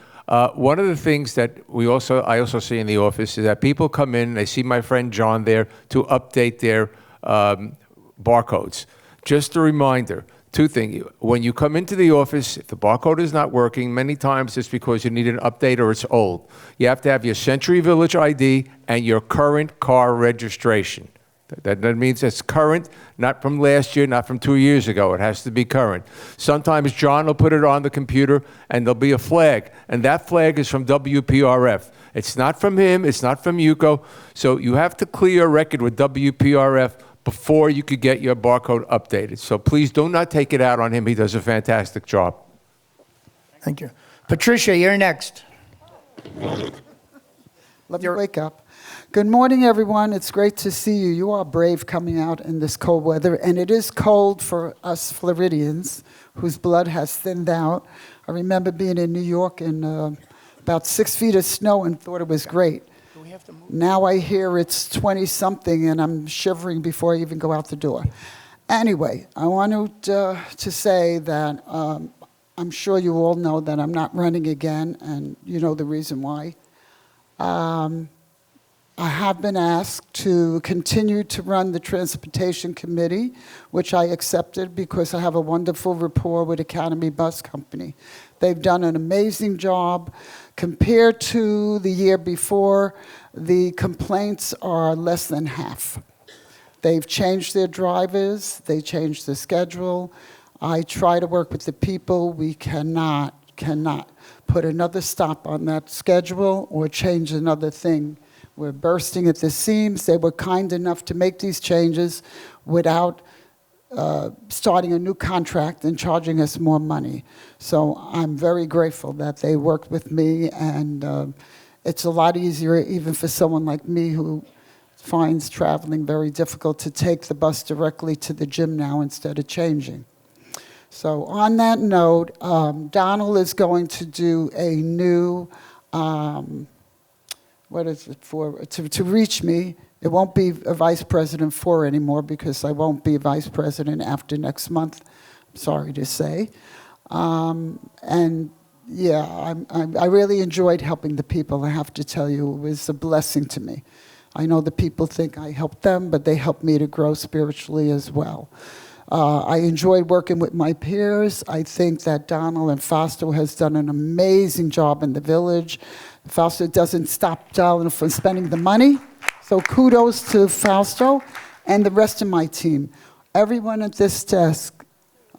One of the things that I also see in the office is that people come in, they see my friend John there to update their barcodes. Just a reminder, two things. When you come into the office, if the barcode is not working, many times it's because you need an update or it's old. You have to have your Century Village ID and your current car registration. That means it's current, not from last year, not from 2 years ago. It has to be current. Sometimes John will put it on the computer and there'll be a flag, and that flag is from WPRF. It's not from him, it's not from UCO, so you have to clear your record with WPRF before you could get your barcode updated. So please do not take it out on him. He does a fantastic job. Thank you. Patricia, you're next. Let me wake up. Good morning, everyone. It's great to see you. You are brave coming out in this cold weather, and it is cold for us Floridians whose blood has thinned out. I remember being in New York in about 6 feet of snow and thought it was great. Now I hear it's 20-something, and I'm shivering before I even go out the door. Anyway, I wanted to say that I'm sure you all know that I'm not running again, and you know the reason why. I have been asked to continue to run the Transportation Committee, which I accepted because I have a wonderful rapport with Academy Bus Company. They've done an amazing job. Compared to the year before, the complaints are less than half. They've changed their drivers, they changed the schedule. I try to work with the people. We cannot put another stop on that schedule or change another thing. We're bursting at the seams. They were kind enough to make these changes without starting a new contract and charging us more money. So I'm very grateful that they worked with me, and it's a lot easier even for someone like me who finds traveling very difficult to take the bus directly to the gym now instead of changing. So on that note, Donald is going to do a new, what is it for, to reach me. It won't be a Vice President 4 anymore because I won't be Vice President after next month, I'm sorry to say. And yeah, I really enjoyed helping the people, I have to tell you. It was a blessing to me. I know the people think I helped them, but they helped me to grow spiritually as well. I enjoyed working with my peers. I think that Donald and Fausto has done an amazing job in the village. Fausto doesn't stop Donald from spending the money. So kudos to Fausto and the rest of my team. Everyone at this desk,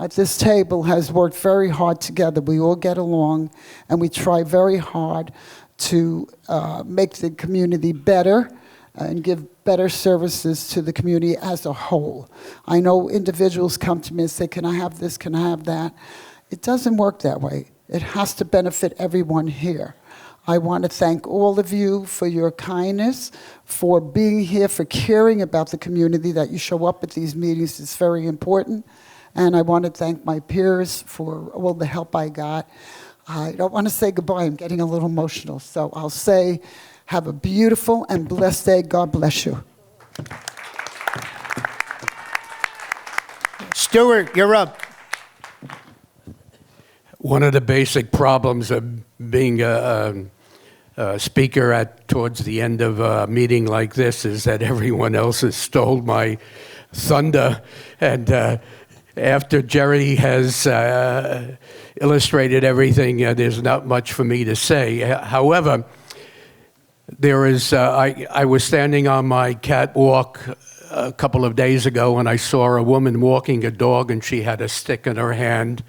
at this table, has worked very hard together. We all get along, and we try very hard to make the community better and give better services to the community as a whole. I know individuals come to me and say, can I have this, can I have that? It doesn't work that way. It has to benefit everyone here. I want to thank all of you for your kindness, for being here, for caring about the community, that you show up at these meetings. It's very important. And I want to thank my peers for all the help I got. I don't want to say goodbye. I'm getting a little emotional. So I'll say, have a beautiful and blessed day. God bless you. Stuart, you're up. One of the basic problems of being a speaker towards the end of a meeting like this is that everyone else has stole my thunder. And after Jerry has illustrated everything, there's not much for me to say. However, there is, I was standing on my catwalk a couple of days ago, and I saw a woman walking a dog, and she had a stick in her hand,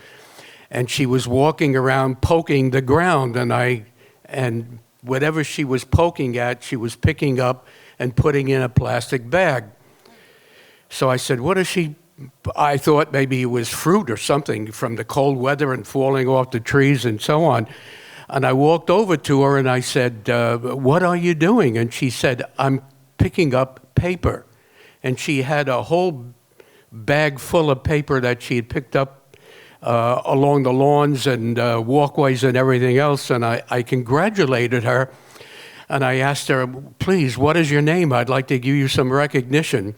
and she was walking around poking the ground, and whatever she was poking at, she was picking up and putting in a plastic bag. So I said, what is she? I thought maybe it was fruit or something from the cold weather and falling off the trees and so on. And I walked over to her and I said, what are you doing? And she said, I'm picking up paper. And she had a whole bag full of paper that she had picked up along the lawns and walkways and everything else, and I congratulated her, and I asked her, please, what is your name? I'd like to give you some recognition.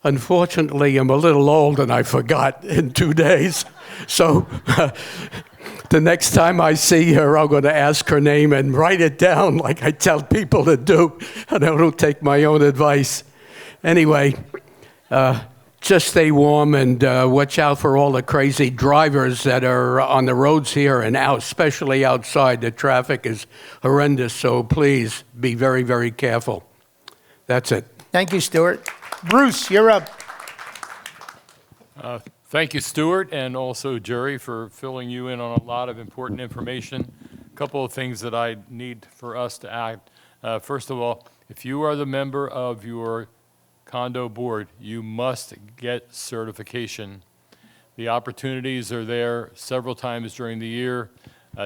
Unfortunately, I'm a little old and I forgot in 2 days. So the next time I see her, I'm going to ask her name and write it down like I tell people to do, and I don't take my own advice. Anyway, just stay warm and watch out for all the crazy drivers that are on the roads here and out, especially outside. The traffic is horrendous, so please be very, very careful. That's it. Thank you, Stuart. Bruce, you're up. Thank you, Stuart, and also Jerry, for filling you in on a lot of important information. A couple of things that I need for us to act. First of all, if you are the member of your condo board, you must get certification. The opportunities are there several times during the year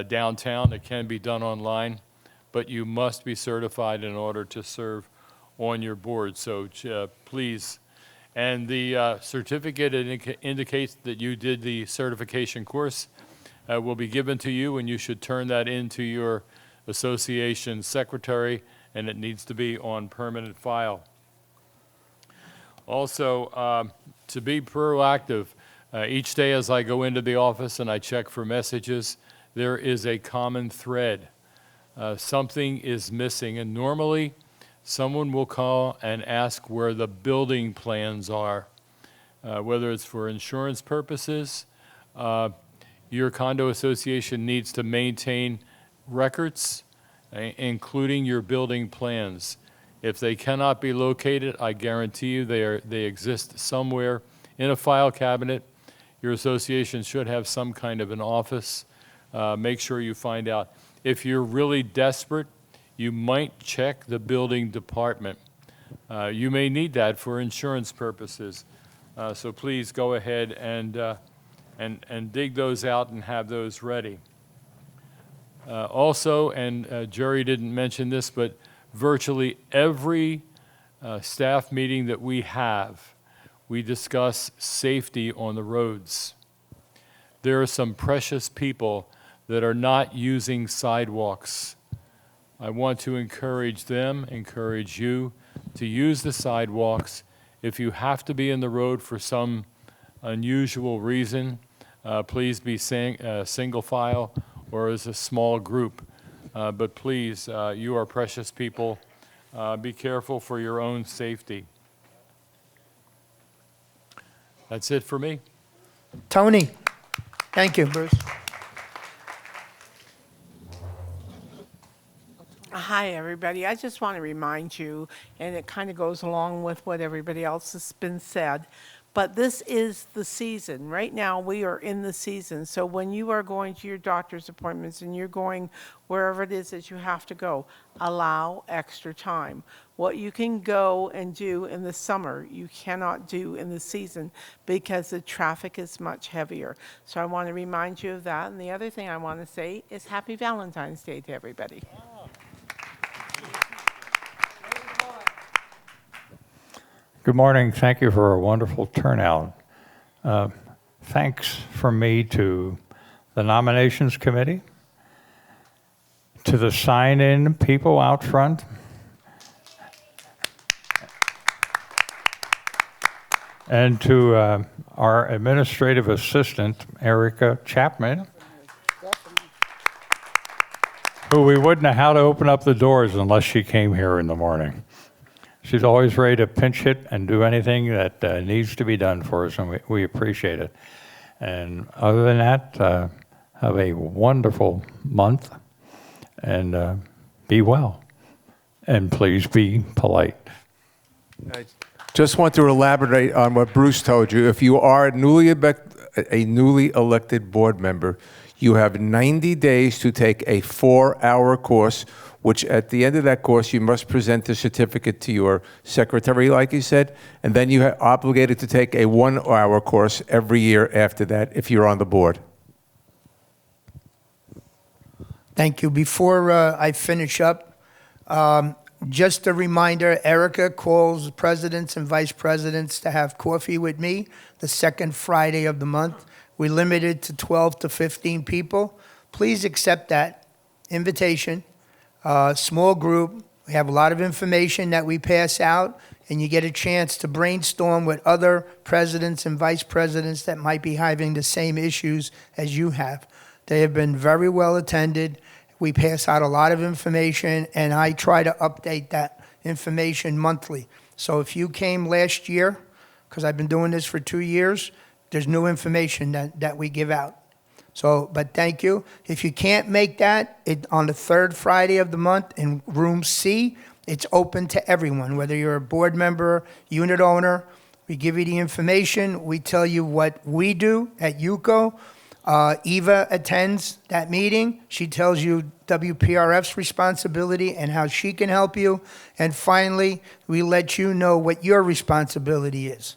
downtown. It can be done online, but you must be certified in order to serve on your board, so please. And the certificate indicates that you did the certification course, will be given to you, and you should turn that into your association secretary, and it needs to be on permanent file. Also, to be proactive, each day as I go into the office and I check for messages, there is a common thread. Something is missing, and normally someone will call and ask where the building plans are, whether it's for insurance purposes. Your condo association needs to maintain records, including your building plans. If they cannot be located, I guarantee you they exist somewhere in a file cabinet. Your association should have some kind of an office. Make sure you find out. If you're really desperate, you might check the building department. You may need that for insurance purposes. So please go ahead and dig those out and have those ready. Also, and Jerry didn't mention this, but virtually every staff meeting that we have, we discuss safety on the roads. There are some precious people that are not using sidewalks. I want to encourage them, encourage you to use the sidewalks. If you have to be in the road for some unusual reason, please be single file or as a small group. But please, you are precious people. Be careful for your own safety. That's it for me. Tony. Thank you, Bruce. Hi, everybody. I just want to remind you, and it kind of goes along with what everybody else has been said, but this is the season. Right now, we are in the season. So when you are going to your doctor's appointments and you're going wherever it is that you have to go, allow extra time. What you can go and do in the summer, you cannot do in the season because the traffic is much heavier. So I want to remind you of that. And the other thing I want to say is Happy Valentine's Day to everybody. Good morning. Thank you for a wonderful turnout. Thanks from me to the nominations committee, to the sign-in people out front, and to our administrative assistant, Erica Chapman, who we wouldn't know how to open up the doors unless she came here in the morning. She's always ready to pinch hit and do anything that needs to be done for us, and we appreciate it. And other than that, have a wonderful month, and be well. And please be polite. I just want to elaborate on what Bruce told you. If you are a newly elected board member, you have 90 days to take a 4-hour course, which at the end of that course, you must present the certificate to your secretary, like you said, and then you are obligated to take a 1-hour course every year after that if you're on the board. Thank you. Before I finish up, Just a reminder, Erica calls presidents and vice presidents to have coffee with me the second Friday of the month. We limit it to 12 to 15 people. Please accept that invitation. Small group. We have a lot of information that we pass out, and you get a chance to brainstorm with other presidents and vice presidents that might be having the same issues as you have. They have been very well attended. We pass out a lot of information, and I try to update that information monthly. So if you came last year, because I've been doing this for 2 years, there's new information that we give out. So, but thank you. If you can't make that, on the third Friday of the month in room C, it's open to everyone, whether you're a board member, unit owner. We give you the information. We tell you what we do at UCO. Eva attends that meeting. She tells you WPRF's responsibility and how she can help you. And finally, we let you know what your responsibility is.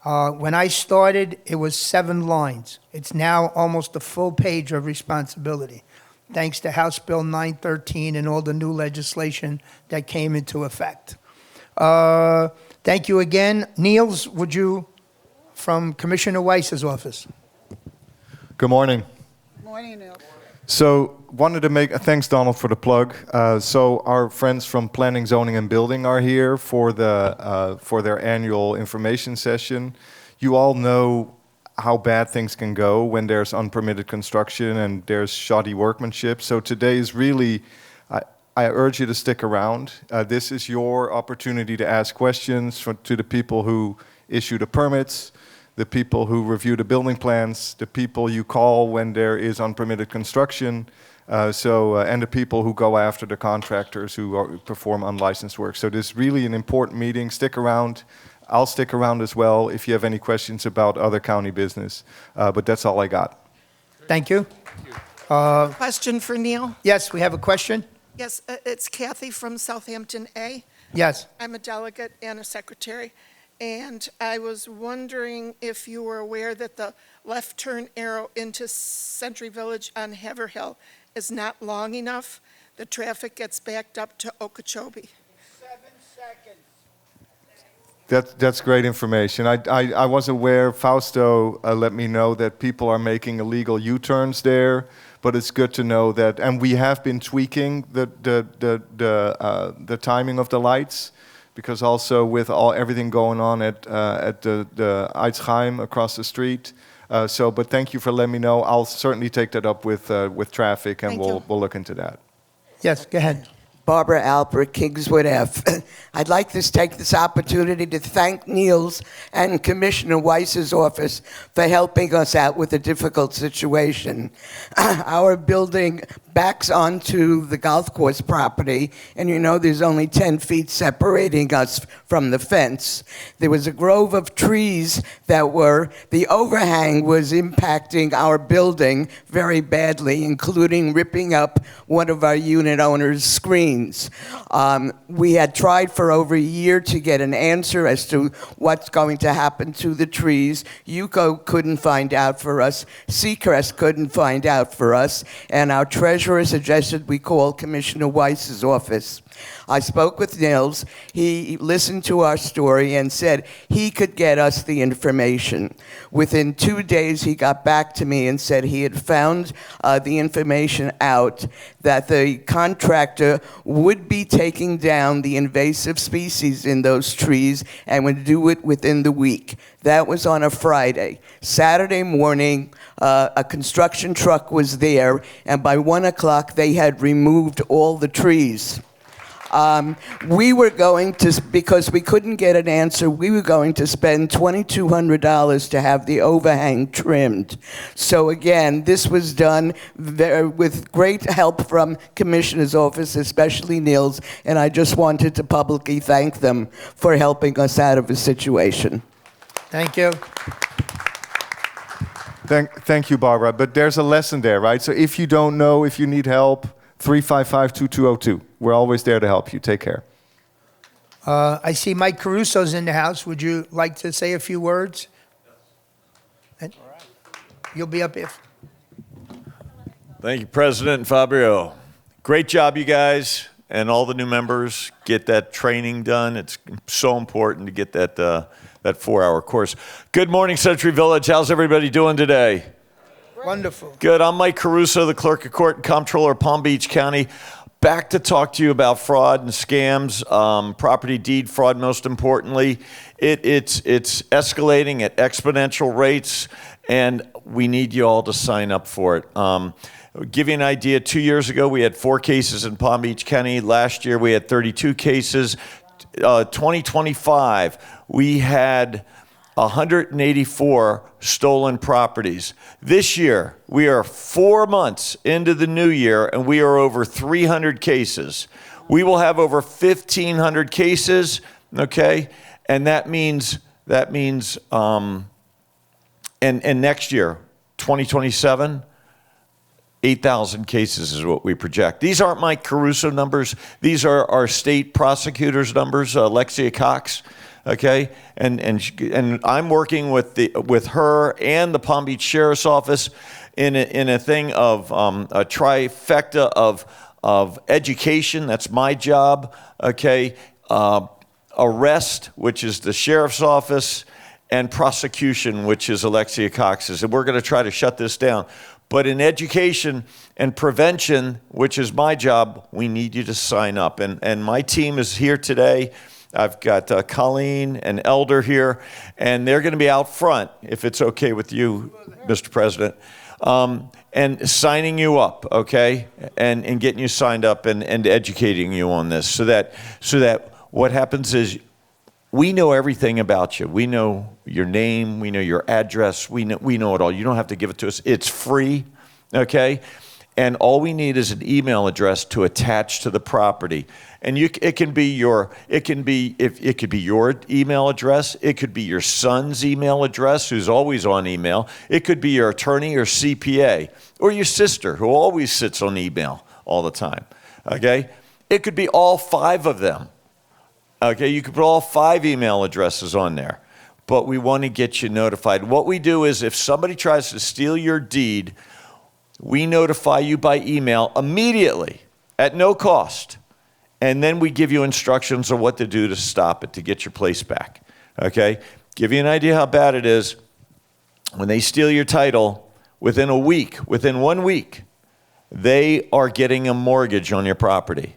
When I started, it was 7 lines. It's now almost a full page of responsibility, thanks to House Bill 913 and all the new legislation that came into effect. Thank you again. Niels, would you, from Commissioner Weiss's office? Good morning. Good morning, Neil. So, wanted to make thanks, Donald, for the plug. So, our friends from Planning, Zoning, and Building are here for their annual information session. You all know how bad things can go when there's unpermitted construction and there's shoddy workmanship. So today is really, I urge you to stick around. This is your opportunity to ask questions to the people who issue the permits, the people who review the building plans, the people you call when there is unpermitted construction, and the people who go after the contractors who perform unlicensed work. So this is really an important meeting. Stick around. I'll stick around as well if you have any questions about other county business. But that's all I got. Thank you. Question for Neil? Yes, we have a question. Yes, it's Kathy from Southampton A. Yes. I'm a delegate and a secretary. And I was wondering if you were aware that the left turn arrow into Century Village on Haverhill is not long enough. The traffic gets backed up to Okeechobee. 7 seconds. That's great information. I was aware, Fausto let me know that people are making illegal U-turns there, but it's good to know that, and we have been tweaking the timing of the lights, because also with everything going on at the Eidsheim across the street. But thank you for letting me know. I'll certainly take that up with traffic, and we'll look into that. Yes, go ahead. Barbara Alpert, Kingswood F. I'd like to take this opportunity to thank Niels and Commissioner Weiss's office for helping us out with a difficult situation. Our building backs onto the golf course property, and you know there's only 10 feet separating us from the fence. There was a grove of trees the overhang was impacting our building very badly, including ripping up one of our unit owners' screens. We had tried for over a year to get an answer as to what's going to happen to the trees. UCO couldn't find out for us. Seacrest couldn't find out for us. And our treasurer suggested we call Commissioner Weiss's office. I spoke with Nils. He listened to our story and said he could get us the information. Within 2 days, he got back to me and said he had found the information out that the contractor would be taking down the invasive species in those trees and would do it within the week. That was on a Friday. Saturday morning, a construction truck was there, and by 1 o'clock, they had removed all the trees. We were going to, because we couldn't get an answer, we were going to spend $2,200 to have the overhang trimmed. So again, this was done with great help from Commissioner's office, especially Niels, and I just wanted to publicly thank them for helping us out of a situation. Thank you. Thank you, Barbara. But there's a lesson there, right? So if you don't know, if you need help, 355-2202. We're always there to help you. Take care. I see Mike Caruso's in the house. Would you like to say a few words? And you'll be up here. Thank you, President Fabio. Great job, you guys. and all the new members get that training done. It's so important to get that 4-hour course. Good morning, Century Village. How's everybody doing today? Wonderful. Good. I'm Mike Caruso, the Clerk of Court and Comptroller of Palm Beach County. Back to talk to you about fraud and scams, property deed fraud most importantly. It's escalating at exponential rates, and we need you all to sign up for it. Give you an idea, 2 years ago we had 4 cases in Palm Beach County. Last year we had 32 cases. 2025 we had 184 stolen properties. This year, we are 4 months into the new year, and we are over 300 cases. We will have over 1,500 cases, okay? And that means, and next year, 2027, 8,000 cases is what we project. These aren't Mike Caruso numbers. These are our state prosecutor's numbers, Alexia Cox. Okay, and I'm working with her and the Palm Beach Sheriff's Office in a thing of a trifecta of education. That's my job. Okay, arrest, which is the Sheriff's Office, and prosecution, which is Alexia Cox's. And we're going to try to shut this down. But in education and prevention, which is my job, we need you to sign up. And my team is here today. I've got Colleen and Elder here, and they're going to be out front, if it's okay with you, Mr. President, and signing you up, okay, and getting you signed up and educating you on this, so that what happens is we know everything about you. We know your name, we know your address, we know it all. You don't have to give it to us. It's free, okay? And all we need is an email address to attach to the property. And it could be your email address. It could be your son's email address, who's always on email. It could be your attorney or CPA, or your sister, who always sits on email all the time. Okay? It could be all 5 of them. Okay? You could put all 5 email addresses on there. But we want to get you notified. What we do is, if somebody tries to steal your deed, we notify you by email immediately at no cost. And then we give you instructions on what to do to stop it, to get your place back. Okay? Give you an idea how bad it is. When they steal your title, within 1 week, they are getting a mortgage on your property.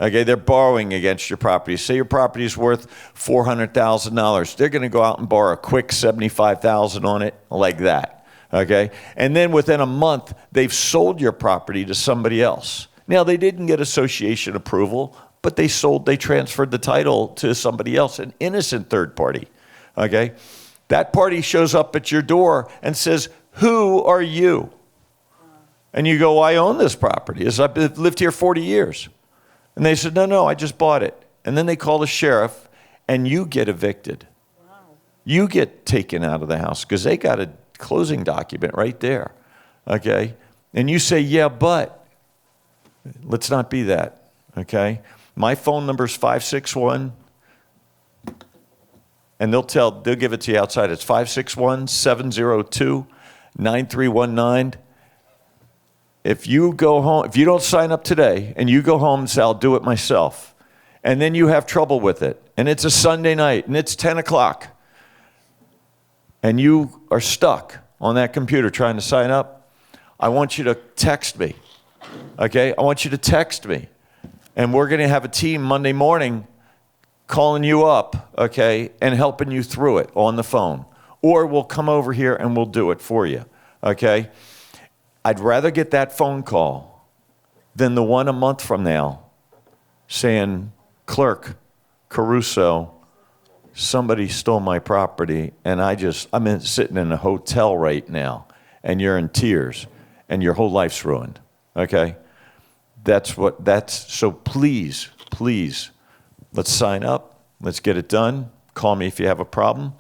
Okay? They're borrowing against your property. Say your property is worth $400,000. They're going to go out and borrow a quick $75,000 on it, like that. Okay? And then within a month, they've sold your property to somebody else. Now, they didn't get association approval, but they transferred the title to somebody else, an innocent third party, okay? That party shows up at your door and says, "Who are you?" And you go, "I own this property. I've lived here 40 years. And they said, no, I just bought it. And then they call the sheriff, and you get evicted. Wow. You get taken out of the house because they got a closing document right there, okay? And you say, "Yeah, but." Let's not be that, okay? My phone number is 561, and they'll give it to you outside. It's 561-702-9319. If you go home, if you don't sign up today, and you go home and say, "I'll do it myself," and then you have trouble with it, and it's a Sunday night, and it's 10 o'clock, and you are stuck on that computer trying to sign up, I want you to text me. Okay, I want you to text me, and we're going to have a team Monday morning calling you up, okay, and helping you through it on the phone. Or we'll come over here and we'll do it for you, okay? I'd rather get that phone call than the one a month from now saying, "Clerk Caruso, somebody stole my property, and I'm sitting in a hotel right now, and you're in tears, and your whole life's ruined." Okay? So please, let's sign up. Let's get it done. Call me if you have a problem.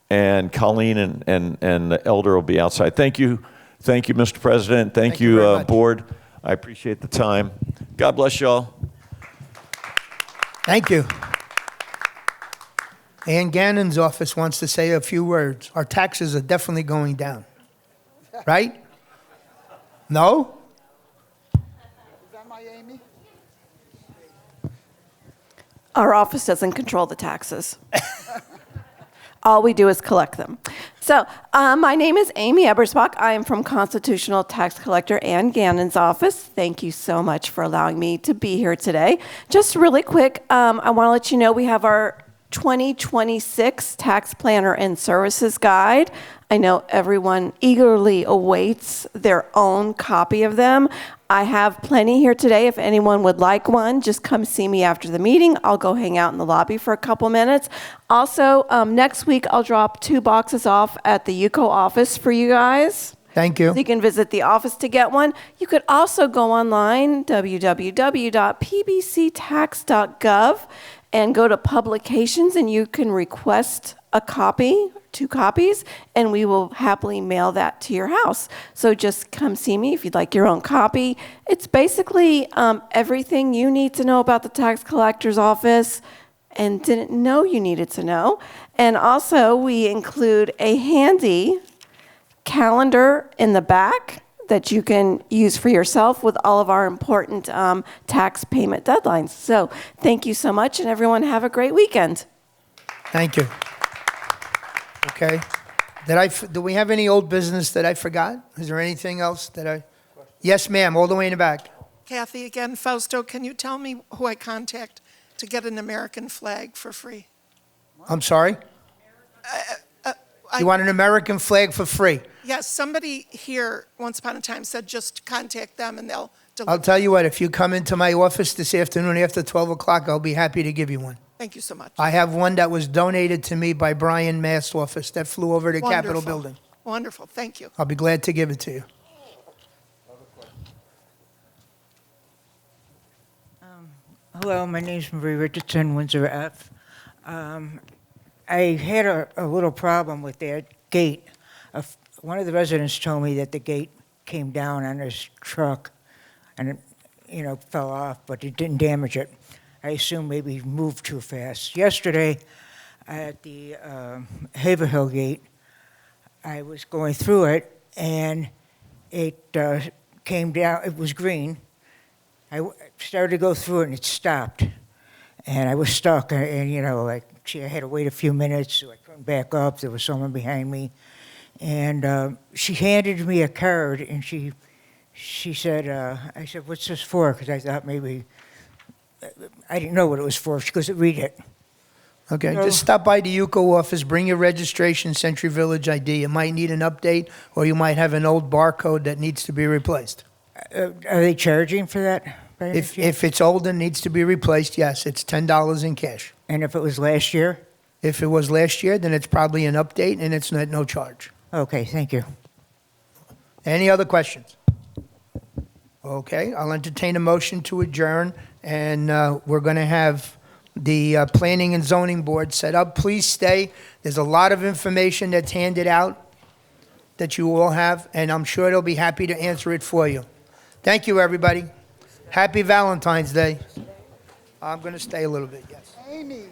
And Colleen and the Elder will be outside. Thank you, Mr. President. Thank you, Board. I appreciate the time. God bless y'all. Thank you. Ann Gannon's office wants to say a few words. Our taxes are definitely going down. Right? No? Is that my Amy? Our office doesn't control the taxes. All we do is collect them. So, my name is Amy Ebersbach. I am from Constitutional Tax Collector Ann Gannon's office. Thank you so much for allowing me to be here today. Just really quick, I want to let you know we have our 2026 Tax Planner and Services Guide. I know everyone eagerly awaits their own copy of them. I have plenty here today. If anyone would like one, just come see me after the meeting. I'll go hang out in the lobby for a couple minutes. Also, next week, I'll drop 2 boxes off at the UCO office for you guys. Thank you. So you can visit the office to get one. You could also go online, www.pbctax.gov, and go to publications, and you can request a copy, 2 copies, and we will happily mail that to your house. So just come see me if you'd like your own copy. It's basically everything you need to know about the tax collector's office and didn't know you needed to know. And also, we include a handy calendar in the back that you can use for yourself with all of our important tax payment deadlines. So thank you so much, and everyone have a great weekend. Thank you. Okay. Do we have any old business that I forgot? Is there anything else that I? Yes, ma'am, all the way in the back. Kathy again. Fausto, can you tell me who I contact to get an American flag for free? I'm sorry? You want an American flag for free? Yes, somebody here once upon a time said just contact them and they'll deliver. I'll tell you what, if you come into my office this afternoon after 12 o'clock, I'll be happy to give you one. Thank you so much. I have one that was donated to me by Brian Mast's office that flew over the Capitol Wonderful. building. Wonderful, thank you. I'll be glad to give it to you. Hello, my name is Marie Richardson, Windsor F. I had a little problem with that gate. One of the residents told me that the gate came down on his truck and it, fell off, but it didn't damage it. I assume maybe he moved too fast. Yesterday, at the Haverhill gate, I was going through it, and it came down. It was green. I started to go through it, and it stopped. And I was stuck, and I had to wait a few minutes, so I couldn't back up. There was someone behind me. And she handed me a card, and she said, I said, what's this for? Because I thought maybe, I didn't know what it was for. She goes, read it. Okay, just stop by the UCO office, bring your registration, Century Village ID. You might need an update, or you might have an old barcode that needs to be replaced. Are they charging for that? If it's old and needs to be replaced, yes, it's $10 in cash. And if it was last year? If it was last year, then it's probably an update, and it's no charge. Okay, thank you. Any other questions? Okay, I'll entertain a motion to adjourn, and we're going to have the Planning and Zoning Board set up. Please stay. There's a lot of information that's handed out that you all have, and I'm sure they'll be happy to answer it for you. Thank you, everybody. Happy Valentine's Day. I'm going to stay a little bit, yes. Amy.